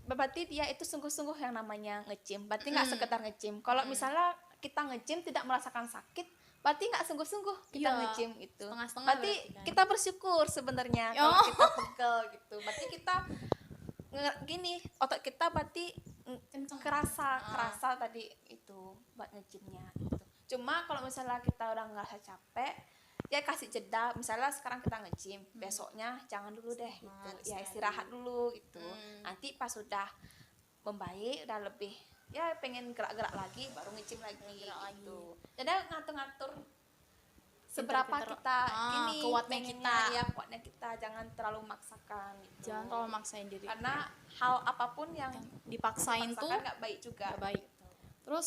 berarti dia itu sungguh-sungguh yang namanya nge-gym. Berarti nggak sekedar nge-gym. Kalau misalnya kita nge-gym tidak merasakan sakit, berarti nggak sungguh-sungguh kita Iya, nge-gym itu. setengah-setengah Berarti berarti kan. kita bersyukur sebenarnya Oh. kalau kita pegel gitu. Berarti kita gini, otot kita berarti Kenceng. kerasa tadi itu buat nge-gymnya gitu. Cuma kalau misalnya kita udah ngerasa capek, ya kasih jeda. Misalnya sekarang kita nge-gym, besoknya jangan dulu deh gitu. Ya istirahat dulu gitu. Nanti pas sudah membaik, udah lebih ya pengen gerak-gerak lagi, baru nge-gym lagi gitu. Jadi ngatur-ngatur seberapa Pinter-pinter. kita ini kuatnya pengennya, kita. ya kuatnya kita, jangan terlalu memaksakan gitu. Jangan terlalu maksain diri. Karena hal apapun yang Dipaksain tuh dipaksakan nggak baik juga. nggak baik. Terus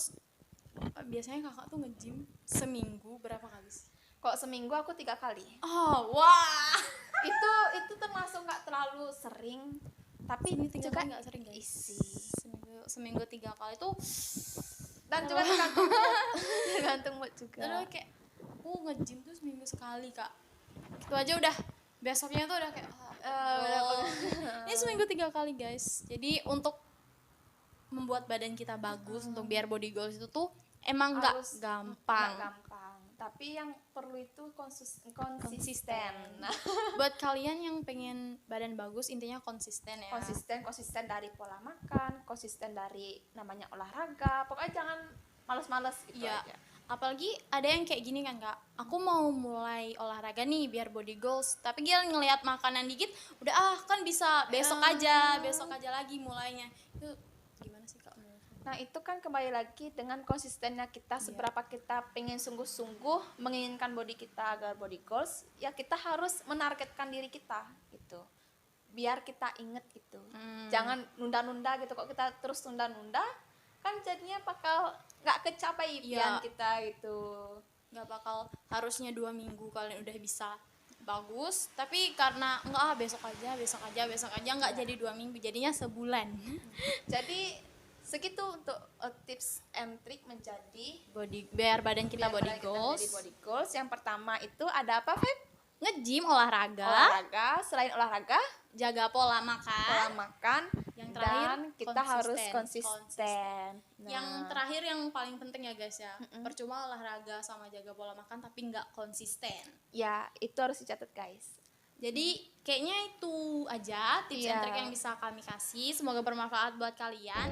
biasanya Kakak tuh nge-gym seminggu berapa kali sih? Kok seminggu aku 3 kali. Oh, wah. Itu termasuk nggak terlalu sering, tapi Seminggu 3 juga kali nggak sering guys. isi. Seminggu 3 kali tuh. Dan juga tergantung mood. Tergantung mood juga. Terus kayak aku nge-gym tuh seminggu sekali Kak. Itu aja udah, besoknya tuh udah kayak ini seminggu 3 kali guys. Jadi untuk membuat badan kita bagus, untuk biar body goals itu tuh emang nggak Harus gampang. nggak gampang. Tapi yang perlu itu konsisten. Nah, Buat kalian yang pengen badan bagus, intinya konsisten ya. konsisten dari pola makan, konsisten dari namanya olahraga. Pokoknya jangan males-males gitu Iya. aja. Apalagi ada yang kayak gini kan Kak, aku mau mulai olahraga nih biar body goals, tapi dia ngelihat makanan dikit udah kan bisa besok aja lagi mulainya. Itu gimana sih Kak? Nah, itu kan kembali lagi dengan konsistennya kita, seberapa kita pengen sungguh-sungguh menginginkan body kita agar body goals, ya kita harus menargetkan diri kita gitu. Biar kita inget gitu. Jangan nunda-nunda gitu. Kok kita terus nunda-nunda, kan jadinya bakal nggak kecapai impian Iya. kita gitu. Nggak bakal harusnya 2 minggu kalian udah bisa bagus, tapi karena enggak besok aja nggak jadi 2 minggu, jadinya sebulan. Jadi segitu untuk tips and trick menjadi Biar badan kita biar body kita goals. menjadi body goals. Yang pertama itu ada apa, Feb? Nge-gym, olahraga, Olahraga. Selain olahraga, jaga pola makan. pola makan. Yang terakhir, dan kita harus konsisten. konsisten. Nah, Yang terakhir yang paling penting ya guys ya, percuma olahraga sama jaga pola makan tapi nggak konsisten. ya itu harus dicatat, guys. Jadi kayaknya itu aja tips and Iya. trik yang bisa kami kasih. Semoga bermanfaat buat kalian.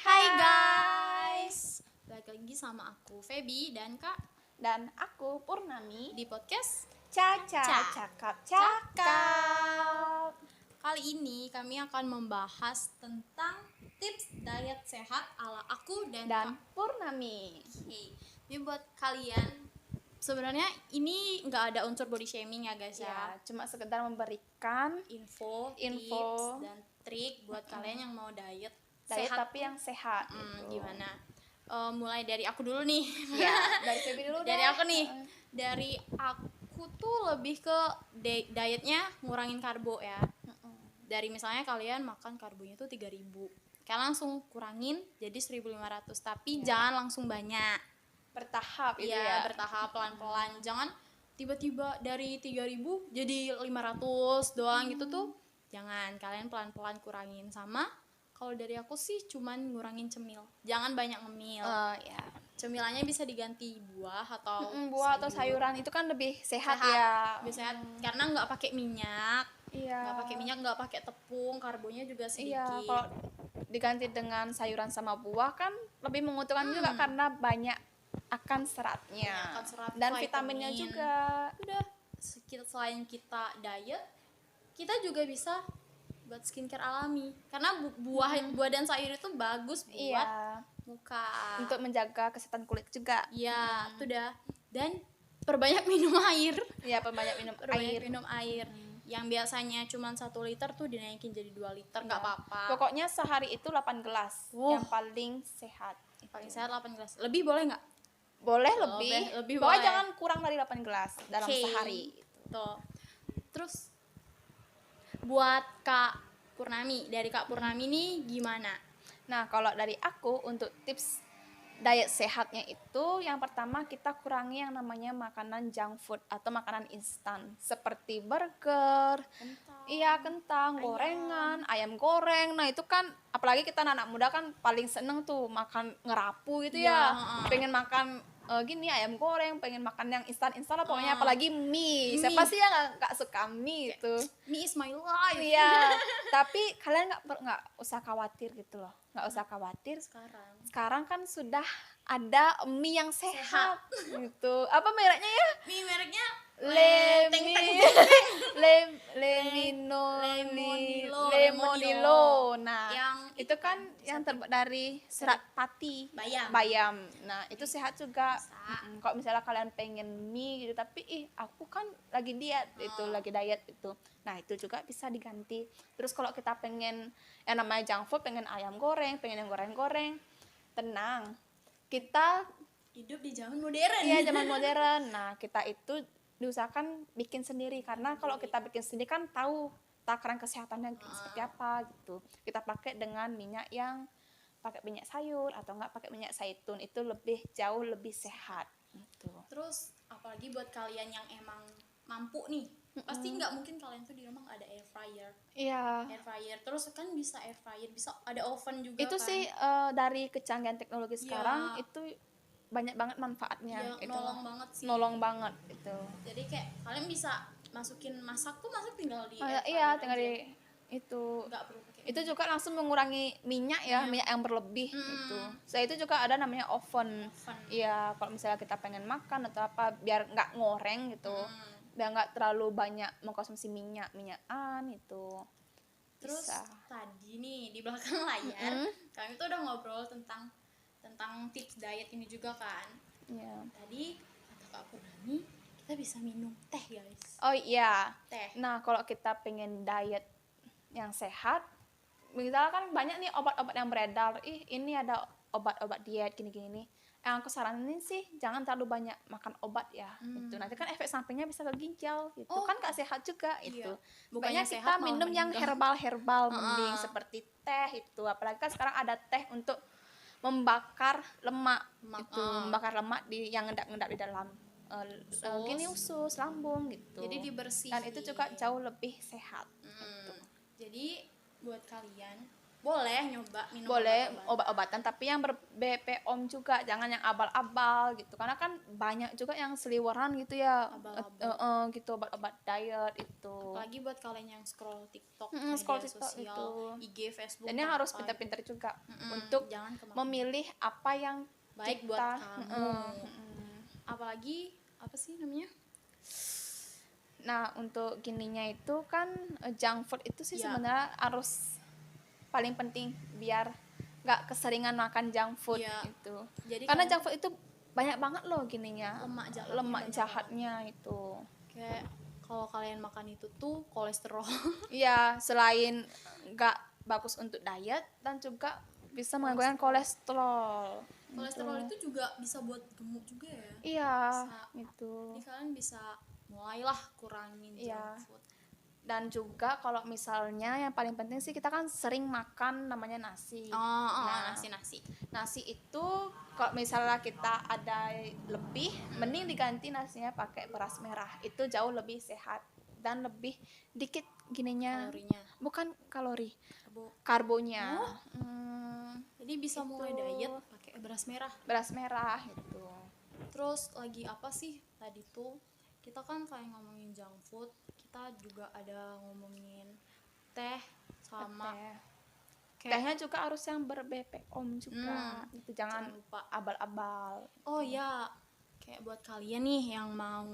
Hai guys, balik lagi sama aku Feby dan Kak. Dan aku Purnami di podcast Caca Cakap. kali ini kami akan membahas tentang tips diet sehat ala aku dan Dan Purnami. Oke. Ini buat kalian, sebenarnya ini nggak ada unsur body shaming ya guys ya. Ya, cuma sekedar memberikan Info, Info. tips dan trik buat kalian yang mau diet sehat. tapi yang sehat. Gitu. Gimana? Mulai dari aku dulu nih. Ya, dari Feby dulu Dari deh. aku nih. Dari aku tuh lebih ke dietnya ngurangin karbo ya. Dari misalnya kalian makan karbonya tuh 3.000, kalian langsung kurangin jadi 1.500, tapi jangan langsung banyak. Bertahap itu Iya, ya. bertahap pelan-pelan. Jangan tiba-tiba dari 3.000 jadi 500 doang gitu tuh. Jangan, kalian pelan-pelan kurangin. Sama kalau dari aku sih cuman ngurangin cemil. Jangan banyak ngemil. Ya. Cemilannya bisa diganti buah atau Buah atau sayuran itu kan lebih sehat, ya. Lebih sehat karena nggak pakai minyak. Iya. Nggak pakai minyak, nggak pakai tepung, karbonya juga Iya, sedikit. kalau diganti dengan sayuran sama buah kan lebih menguntungkan juga karena banyak akan seratnya. Akan serat, Dan vitaminnya vitamin. juga. Udah, selain kita diet, kita juga bisa buat skincare alami. Karena buah dan sayur itu bagus buat Iya. muka. Untuk menjaga kesehatan kulit juga. Iya, itu dah. Dan perbanyak minum air. Iya, perbanyak minum Perbanyak air. minum air. Yang biasanya cuma 1 liter tuh dinaikin jadi 2 liter, nggak Ya. apa-apa. Pokoknya sehari itu 8 gelas yang paling sehat. Paling sehat 8 gelas. Lebih boleh nggak? Boleh lebih Pokoknya boleh. jangan kurang dari 8 gelas dalam Oke. sehari. Tuh. Terus buat Kak Purnami, dari Kak Purnami nih gimana? Nah, kalau dari aku untuk tips diet sehatnya itu yang pertama kita kurangi yang namanya makanan junk food atau makanan instan seperti burger, kentang, gorengan, ayam goreng. Nah, itu kan apalagi kita anak muda kan paling seneng tuh makan ngerapu gitu ya. Pengen makan gini ayam goreng, pengen makan yang instan-instan lah pokoknya, apalagi mie. Siapa sih yang nggak suka mie itu? Me is my life. Iya, tapi kalian nggak usah khawatir gitu loh, nggak usah khawatir. Sekarang kan sudah ada mie yang sehat, gitu. Apa mereknya ya? Mie mereknya Lemonilo. Nah, Yang itu kan yang terbuat dari serat pati, bayam. Nah, itu sehat juga. Kalau misalnya kalian pengen mie gitu, tapi aku kan lagi diet lagi diet itu. Nah, itu juga bisa diganti. Terus kalau kita pengen yang namanya junk food, pengen ayam goreng, pengen yang goreng-goreng, tenang. Kita hidup di zaman modern. Iya, zaman modern. Nah, kita itu diusahakan bikin sendiri karena kalau kita bikin sendiri kan tahu takaran kesehatannya seperti apa gitu. Kita pakai dengan minyak yang pakai minyak sayur atau enggak pakai minyak zaitun, itu jauh lebih sehat gitu. Terus apalagi buat kalian yang emang mampu nih, pasti nggak mungkin kalian tuh di rumah nggak ada air fryer. Iya. Air fryer terus kan bisa air fryer, bisa ada oven juga. Itu kan sih dari kecanggihan teknologi sekarang itu banyak banget manfaatnya. ya, nolong banget sih. Nolong banget itu. Jadi kayak kalian bisa masak tinggal di air fryer Iya, tinggal aja. di itu. Nggak perlu pakai Itu juga langsung mengurangi minyak ya, minyak yang berlebih itu. Saya itu juga ada namanya oven. Iya, kalau misalnya kita pengen makan atau apa biar nggak ngoreng gitu. Biar nggak terlalu banyak mengkonsumsi minyakan itu. Terus Bisa. tadi nih di belakang layar kami tuh udah ngobrol tentang tips diet ini juga kan. Iya. Tadi kata Kak Purnami kita bisa minum teh guys. Oh iya. Teh. Nah, kalau kita pengen diet yang sehat, misalnya kan banyak nih obat-obat yang beredar. Ini ada obat-obat diet gini-gini nih. Yang aku saranin sih jangan terlalu banyak makan obat ya. Gitu. Nanti kan efek sampingnya bisa ke ginjal gitu. Kan gak sehat juga itu. Bukannya Banyak kita sehat malah minum yang meninggal. herbal mending seperti teh itu. Apalagi kan sekarang ada teh untuk membakar lemak itu, membakar lemak yang ngendap-ngendap di dalam gini usus, lambung gitu. Jadi dibersihin. Dan itu juga jauh lebih sehat. Gitu. Jadi buat kalian boleh nyoba minum Boleh obat-obatan. obat-obatan tapi yang ber-BPOM juga, jangan yang abal-abal gitu. Karena kan banyak juga yang seliweran gitu ya. Abal-abal. Gitu obat-obat diet itu. Apalagi buat kalian yang scroll TikTok, Scroll media TikTok sosial, itu. IG, Facebook. Dan ini harus pintar-pintar juga untuk jangan kemana-mana. memilih apa yang Baik kita, buat kamu. apalagi apa sih namanya? Nah, untuk gininya itu kan junk food itu sih Ya. sebenarnya harus paling penting biar nggak keseringan makan junk food Ya. itu. Jadi Karena kalian junk food itu banyak banget loh gininya. lemak Jahatnya itu. kayak kalau kalian makan itu tuh kolesterol. Iya, selain nggak bagus untuk diet dan juga bisa mengandung kolesterol. Kolesterol itu juga bisa buat gemuk juga ya. Iya, Bisa. itu. Jadi kalian bisa mulailah kurangin Iya. junk food. Dan juga kalau misalnya yang paling penting sih kita kan sering makan namanya nasi. Nah, Nasi. nasi itu kalau misalnya kita ada lebih, mending diganti nasinya pakai beras merah. Itu jauh lebih sehat dan lebih dikit gininya. Kalorinya. Bukan kalori, Karbo. karbonya. Jadi bisa mulai diet pakai beras merah. Beras merah itu. Terus lagi apa sih tadi tuh? Kita kan kayak ngomongin junk food, kita juga ada ngomongin teh sama Teh. kayak Tehnya juga harus yang ber-BPOM juga. Itu jangan jangan lupa. abal-abal. Oh ya, kayak buat kalian nih yang mau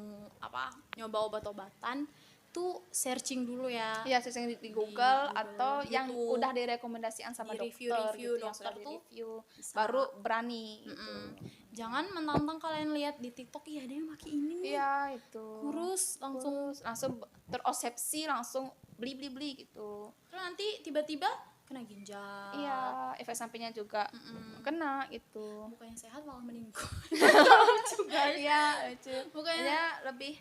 nyoba obat-obatan tuh searching dulu ya. Iya, searching di Google Google, atau yang YouTube. udah direkomendasikan sama Di dokter review-review gitu, yang dokter sudah di tuh review bisa. baru berani gitu. Jangan mentang-mentang kalian lihat di TikTok ya ada yang pakai ini nih. Iya, itu. Kurus langsung terobsesi langsung beli gitu. terus nanti tiba-tiba kena ginjal. Iya, efek sampingnya juga kena itu. Bukannya sehat malah meninggal. Iya, itu. Bukannya Bukannya lebih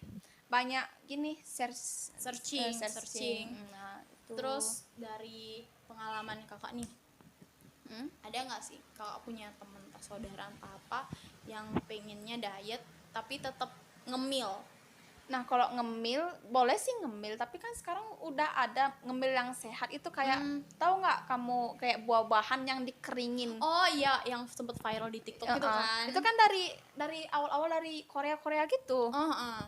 banyak gini searching. Nah, itu. Terus dari pengalaman kakak nih, ada nggak sih kakak punya temen atau saudara entah apa yang pengennya diet tapi tetap ngemil? Nah, kalau ngemil, boleh sih ngemil, tapi kan sekarang udah ada ngemil yang sehat itu kayak tahu nggak kamu kayak buah-buahan yang dikeringin. Oh iya, yang sempet viral di TikTok gitu kan? Itu kan dari awal-awal dari Korea gitu.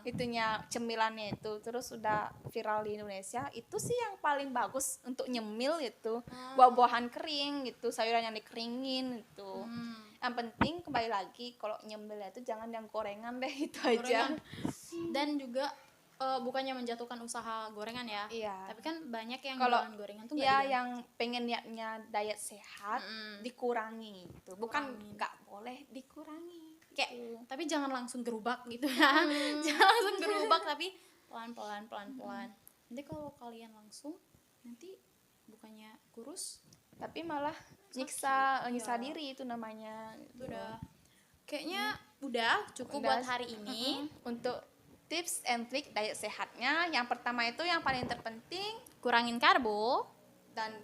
Itunya cemilannya itu terus udah viral di Indonesia. Itu sih yang paling bagus untuk nyemil itu. Buah-buahan kering gitu, sayuran yang dikeringin itu. Yang penting kembali lagi kalau nyemilnya itu jangan yang gorengan deh, itu aja. Dan juga bukannya menjatuhkan usaha gorengan ya. Iya. Tapi kan banyak yang Kalau jualan gorengan tuh ya yang pengen niatnya diet sehat dikurangi gitu. Bukan Kurangin. nggak boleh dikurangi. kayak Gitu. tapi jangan langsung gerubak gitu ya. Jangan langsung gerubak tapi pelan-pelan. Nanti kalau kalian langsung nanti bukannya kurus Tapi malah nyiksa Iya. diri itu namanya. itu udah kayaknya udah cukup Udah. buat hari ini. Untuk tips and trick diet sehatnya, yang pertama itu yang paling terpenting, Kurangin karbo. dan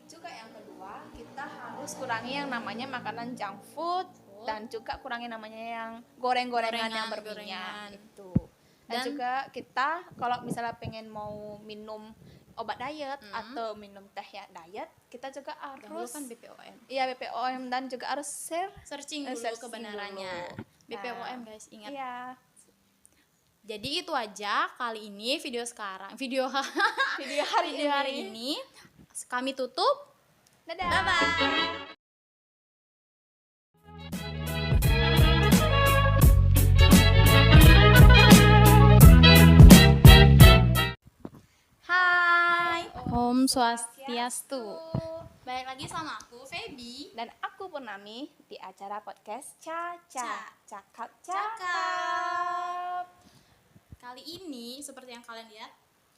juga yang kedua kita harus kurangi yang namanya makanan junk food dan juga kurangi namanya yang goreng-gorengan yang berminyak itu. Dan juga kita kalau misalnya pengen mau minum obat diet atau minum teh ya diet, kita juga Dahulu harus kan BPOM. iya BPOM dan juga harus Searching dulu searching kebenarannya. dulu. BPOM guys, ingat. Iya. Jadi itu aja kali ini video Video hari video hari ini. Kami tutup. Dadah. Bye bye. Hai. Om Swastiastu. Balik lagi sama aku Feby. Dan aku Purnami di acara podcast Caca. Cakap. Kali ini seperti yang kalian lihat,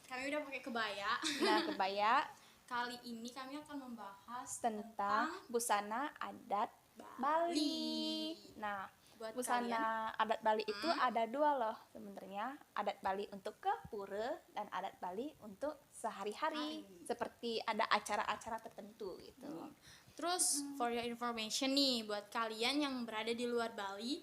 kami udah pakai kebaya. Nah, kebaya Kali ini kami akan membahas tentang busana adat Bali. Nah, buat busana adat Bali itu ada dua loh sebenarnya. Adat Bali untuk ke pura dan adat Bali untuk sehari-hari. Seperti ada acara-acara tertentu gitu. Terus for your information nih buat kalian yang berada di luar Bali,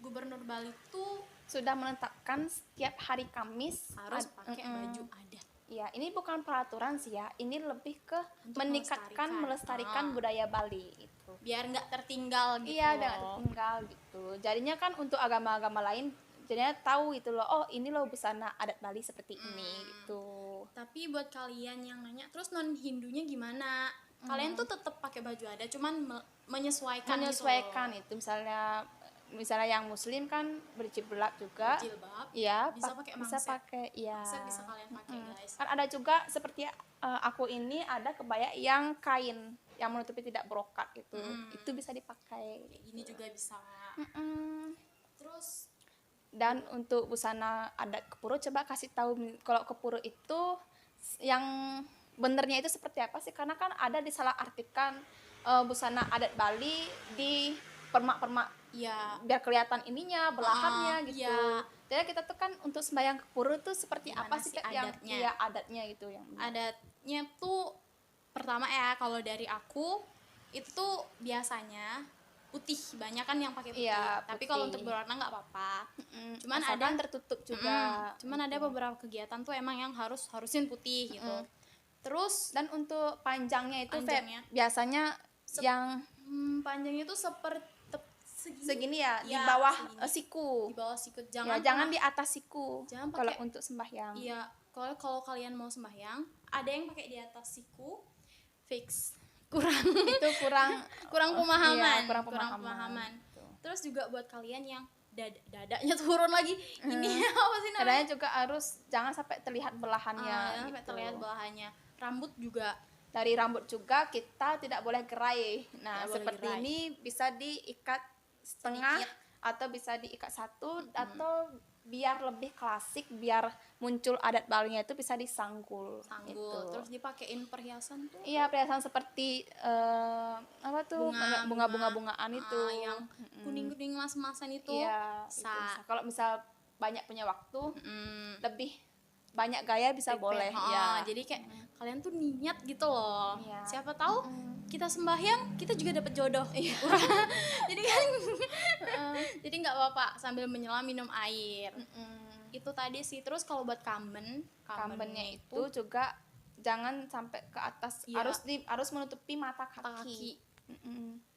Gubernur Bali tuh Sudah menetapkan setiap hari Kamis harus pakai baju adat. Ya, ini bukan peraturan sih ya. Ini lebih ke Untuk meningkatkan, melestarikan budaya Bali itu. Biar nggak tertinggal gitu. Iya, nggak tertinggal gitu. Jadinya kan untuk agama-agama lain, jadinya tahu itu loh. Oh, ini loh busana adat Bali seperti ini gitu. Tapi buat kalian yang nanya, terus non Hindunya gimana? Kalian tuh tetap pakai baju adat, cuman menyesuaikan. Menyesuaikan itu misalnya misalnya yang muslim kan berjilbab juga. Jilbab Iya, bisa pakai bisa mangset. pakai iya. Mangset bisa kalian pakai guys. Kan ada juga seperti aku ini ada kebaya yang kain yang menutupi tidak brokat gitu. Itu bisa dipakai. Kayak gini juga bisa. Mm-mm. Terus Dan untuk busana adat Kepuro coba kasih tahu kalau Kepuro itu yang benernya itu seperti apa sih? Karena kan ada disalahartikan busana adat Bali di permak-permak ya biar kelihatan ininya belahannya gitu. iya. Jadi kita tuh kan untuk sembahyang Kepuro tuh seperti Gimana apa sih sih Kak, yang adatnya? iya adatnya gitu yang benar. Adatnya tuh pertama ya kalau dari aku itu tuh biasanya putih, banyak kan yang pakai putih. Iya, Tapi putih. kalau untuk berwarna nggak apa-apa. Cuman Asalkan ada tertutup juga. cuman ada beberapa kegiatan tuh emang yang harusin putih gitu. Terus Dan untuk panjangnya itu Feb, Panjangnya. biasanya yang panjangnya tuh seperti segini ya, di Ya, bawah segini. siku. Di bawah sikut. Ya, jangan di atas siku. Jangan Kalau pakai- untuk sembahyang. Iya, kalau kalian mau sembahyang, ada yang pakai di atas siku, fix. Kurang Itu kurang kurang pemahaman. iya, kurang Kurang pemahaman. pemahaman. Gitu. Terus juga buat kalian yang dadanya turun lagi. Ini apa sih namanya? Kadang juga harus jangan sampai terlihat belahannya. Jangan sampai gitu. terlihat belahannya. Rambut juga Dari rambut juga kita tidak boleh gerai. Nah, Tidak boleh seperti gerai. ini bisa diikat setengah Sedikit. atau bisa diikat satu atau biar lebih klasik, biar muncul adat Balinya itu bisa disanggul. sanggul. Gitu. Terus dipakein perhiasan tuh. Iya, perhiasan seperti apa tuh bunga-bunga-bungaan itu. Yang kuning-kuning mas-masan itu. Iya, itu Bisa. bisa. Kalau misal banyak punya waktu, Mm. lebih banyak gaya bisa boleh. Ya. Jadi kayak kalian tuh niat gitu loh. Iya. Siapa tahu kita sembahyang, kita juga dapat jodoh. Jadi kan jadi nggak apa-apa sambil menyelam minum air. Itu tadi sih. Terus kalau buat Kambennya itu juga jangan sampai ke atas. Iya. Harus menutupi mata kaki. kaki.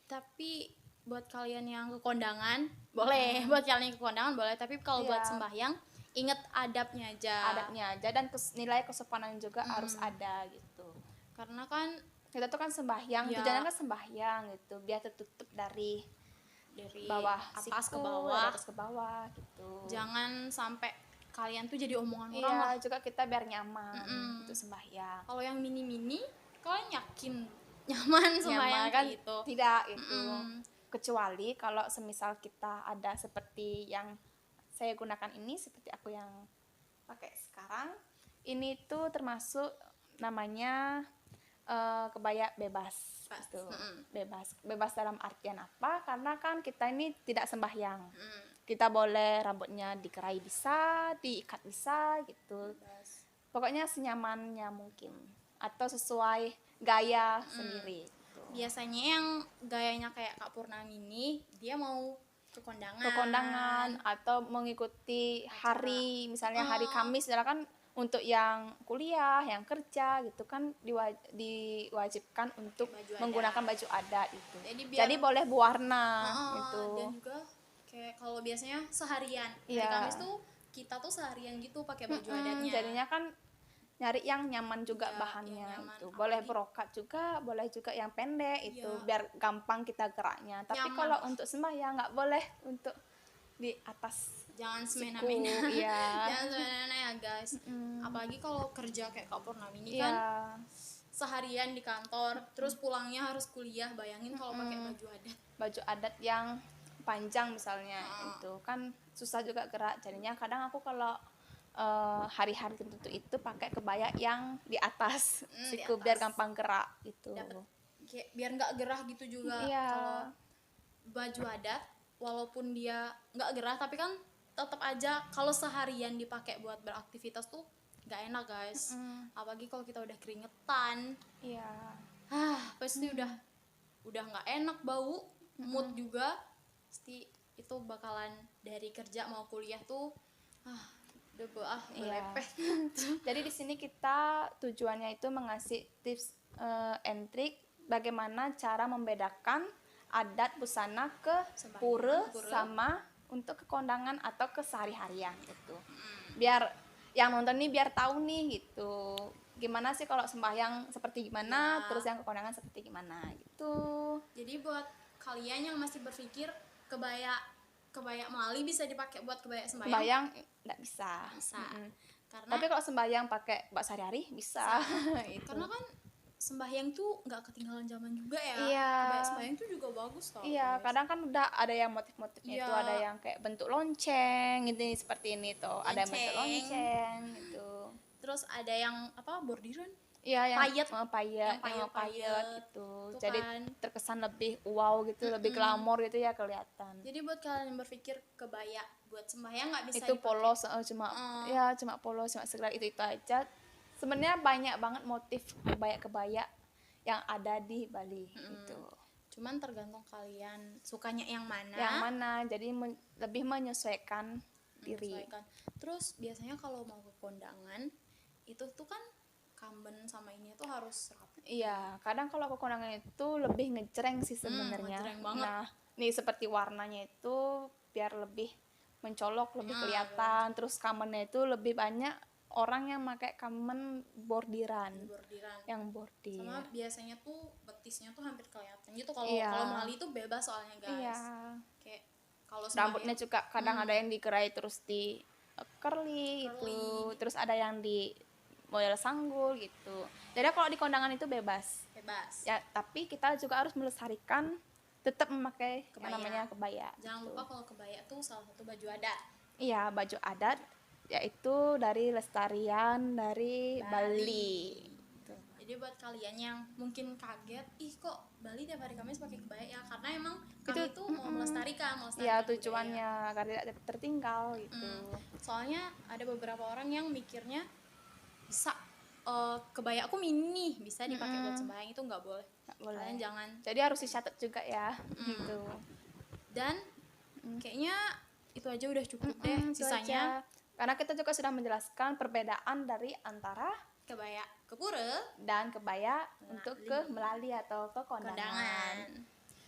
Tapi buat kalian yang ke kondangan boleh, buat kalian yang ke kondangan boleh, tapi kalau buat Iya. sembahyang ingat adabnya aja. Adabnya aja dan nilai kesopanan juga harus ada gitu. Karena kan Kita tuh kan sembahyang, Iya. tujuannya kan sembahyang gitu, biar tertutup dari dari bawah atas siku, ke dari bawah atas ke bawah gitu. jangan sampai kalian tuh jadi omongan orang Iya, lah. juga kita biar nyaman untuk sembahyang. Kalau yang mini-mini kalian yakin nyaman sembahyang Nyaman kan kayak gitu? tidak itu. Kecuali kalau semisal kita ada seperti yang saya gunakan ini, seperti aku yang pakai sekarang, ini tuh termasuk namanya kebaya bebas gitu. Bebas dalam artian apa? Karena kan kita ini tidak sembahyang. Kita boleh rambutnya dikerai bisa, diikat bisa gitu. Pokoknya senyamannya mungkin atau sesuai gaya sendiri gitu. Biasanya yang gayanya kayak Kak Purnami ini dia mau ke kondangan. Ke kondangan atau mengikuti hari, misalnya hari Kamis, misalnya kan untuk yang kuliah, yang kerja gitu kan diwajibkan untuk Baju adat. menggunakan baju adat itu. Jadi biar- boleh berwarna gitu. Dan juga kayak kalau biasanya seharian hari Iya. Kamis tuh kita tuh seharian gitu pakai baju adatnya. Jadinya kan nyari yang nyaman juga Iya, bahannya yang nyaman. itu. Boleh brokat juga, boleh juga yang pendek itu Iya. biar gampang kita geraknya. Tapi Nyaman. kalau untuk sembahyang nggak boleh untuk di atas Jangan siku. semena-mena. Iya. Jangan semena-mena ya guys. Apalagi kalau kerja kayak Kak Purnami ini Iya. kan seharian di kantor, terus pulangnya harus kuliah. Bayangin kalau pakai baju adat. Baju adat yang panjang misalnya itu kan susah juga gerak. Jadinya kadang aku kalau hari-hari tertentu itu pakai kebaya yang di atas Di siku atas. biar gampang gerak gitu. Kayak biar nggak gerah gitu juga. Iya. Kalau baju adat walaupun dia nggak gerah tapi kan tetap aja kalau seharian dipakai buat beraktivitas tuh nggak enak guys. Apalagi kalau kita udah keringetan, Iya. pasti udah nggak enak, bau, mood juga pasti itu bakalan dari kerja mau kuliah tuh udah Iya. melepeh. Jadi di sini kita tujuannya itu mengasih tips and trick bagaimana cara membedakan adat busana ke Sembahyang, pura pura. sama untuk ke kondangan atau ke sehari-harian gitu. Biar yang nonton nih biar tahu nih gitu. Gimana sih kalau sembahyang seperti gimana, terus yang ke kondangan seperti gimana gitu. Jadi buat kalian yang masih berpikir kebaya kebaya Melayu bisa dipakai buat kebaya sembahyang? Sembayang nggak bisa. Bisa. Mm-mm. Karena Tapi kalau sembayang pakai buat sehari-hari bisa. Itu. karena kan sembahyang tuh nggak ketinggalan zaman juga ya. Iya. Kebaya sembahyang tuh juga bagus tau. Iya, guys. kadang kan udah ada yang motif-motifnya Iya. itu, ada yang kayak bentuk lonceng gitu seperti ini tuh. Ada yang bentuk Lonceng. lonceng gitu. Terus ada yang apa, bordiran? Iya, yang Payet. payet, Yang payet-payet payet gitu. tuh Jadi kan. terkesan lebih wow gitu, lebih glamor gitu ya kelihatan. Jadi buat kalian yang berpikir kebaya buat sembahyang nggak bisa Itu dipakai. polos cuma ya cuma polos, cuma sekedar itu aja. Sebenarnya banyak banget motif kebaya-kebaya yang ada di Bali gitu. Cuman tergantung kalian sukanya yang mana. Yang mana jadi lebih menyesuaikan diri. menyesuaikan. Terus biasanya kalau mau ke kondangan itu tuh kan kamben sama ini tuh harus rapi. Iya, kadang kalau ke kondangan itu lebih ngejreng sih sebenarnya. ngejreng banget. Nah, nih seperti warnanya itu biar lebih mencolok, lebih kelihatan. Terus kamennya itu lebih banyak orang yang pakai kamen bordiran. Yang bordir. Sama biasanya tuh betisnya tuh hampir kelihatan gitu. Kalau Iya. kalau Melayu tuh bebas soalnya guys. Iya. Kayak kalau Rambutnya sembahyang juga kadang ada yang dikerai terus di curly gitu. Terus ada yang di model sanggul gitu. Jadi kalau di kondangan itu bebas. bebas. Ya, tapi kita juga harus melestarikan tetap memakai Kebaya. yang namanya kebaya. Jangan lupa kalau kebaya tuh salah satu baju adat. Iya, baju adat yaitu dari lestarian dari Bali. Jadi buat kalian yang mungkin kaget, ih kok Bali tiap hari Kamis pakai kebaya ya? Karena emang kami tuh mau melestarikan Ya, tujuannya agar tidak tertinggal gitu. Soalnya ada beberapa orang yang mikirnya bisa kebaya aku mini bisa dipakai buat sembahyang, itu nggak boleh. Boleh. Kalian jangan. Jadi harus dicatat juga ya gitu. Dan kayaknya itu aja udah cukup deh. Itu Sisanya aja. Karena kita juga sudah menjelaskan perbedaan dari antara kebaya ke pura dan kebaya untuk ke Melali atau ke kondangan. kondangan.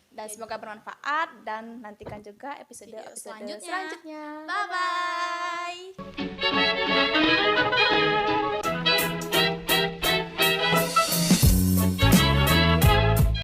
Dan semoga bermanfaat dan nantikan juga episode Video selanjutnya. selanjutnya. Bye bye.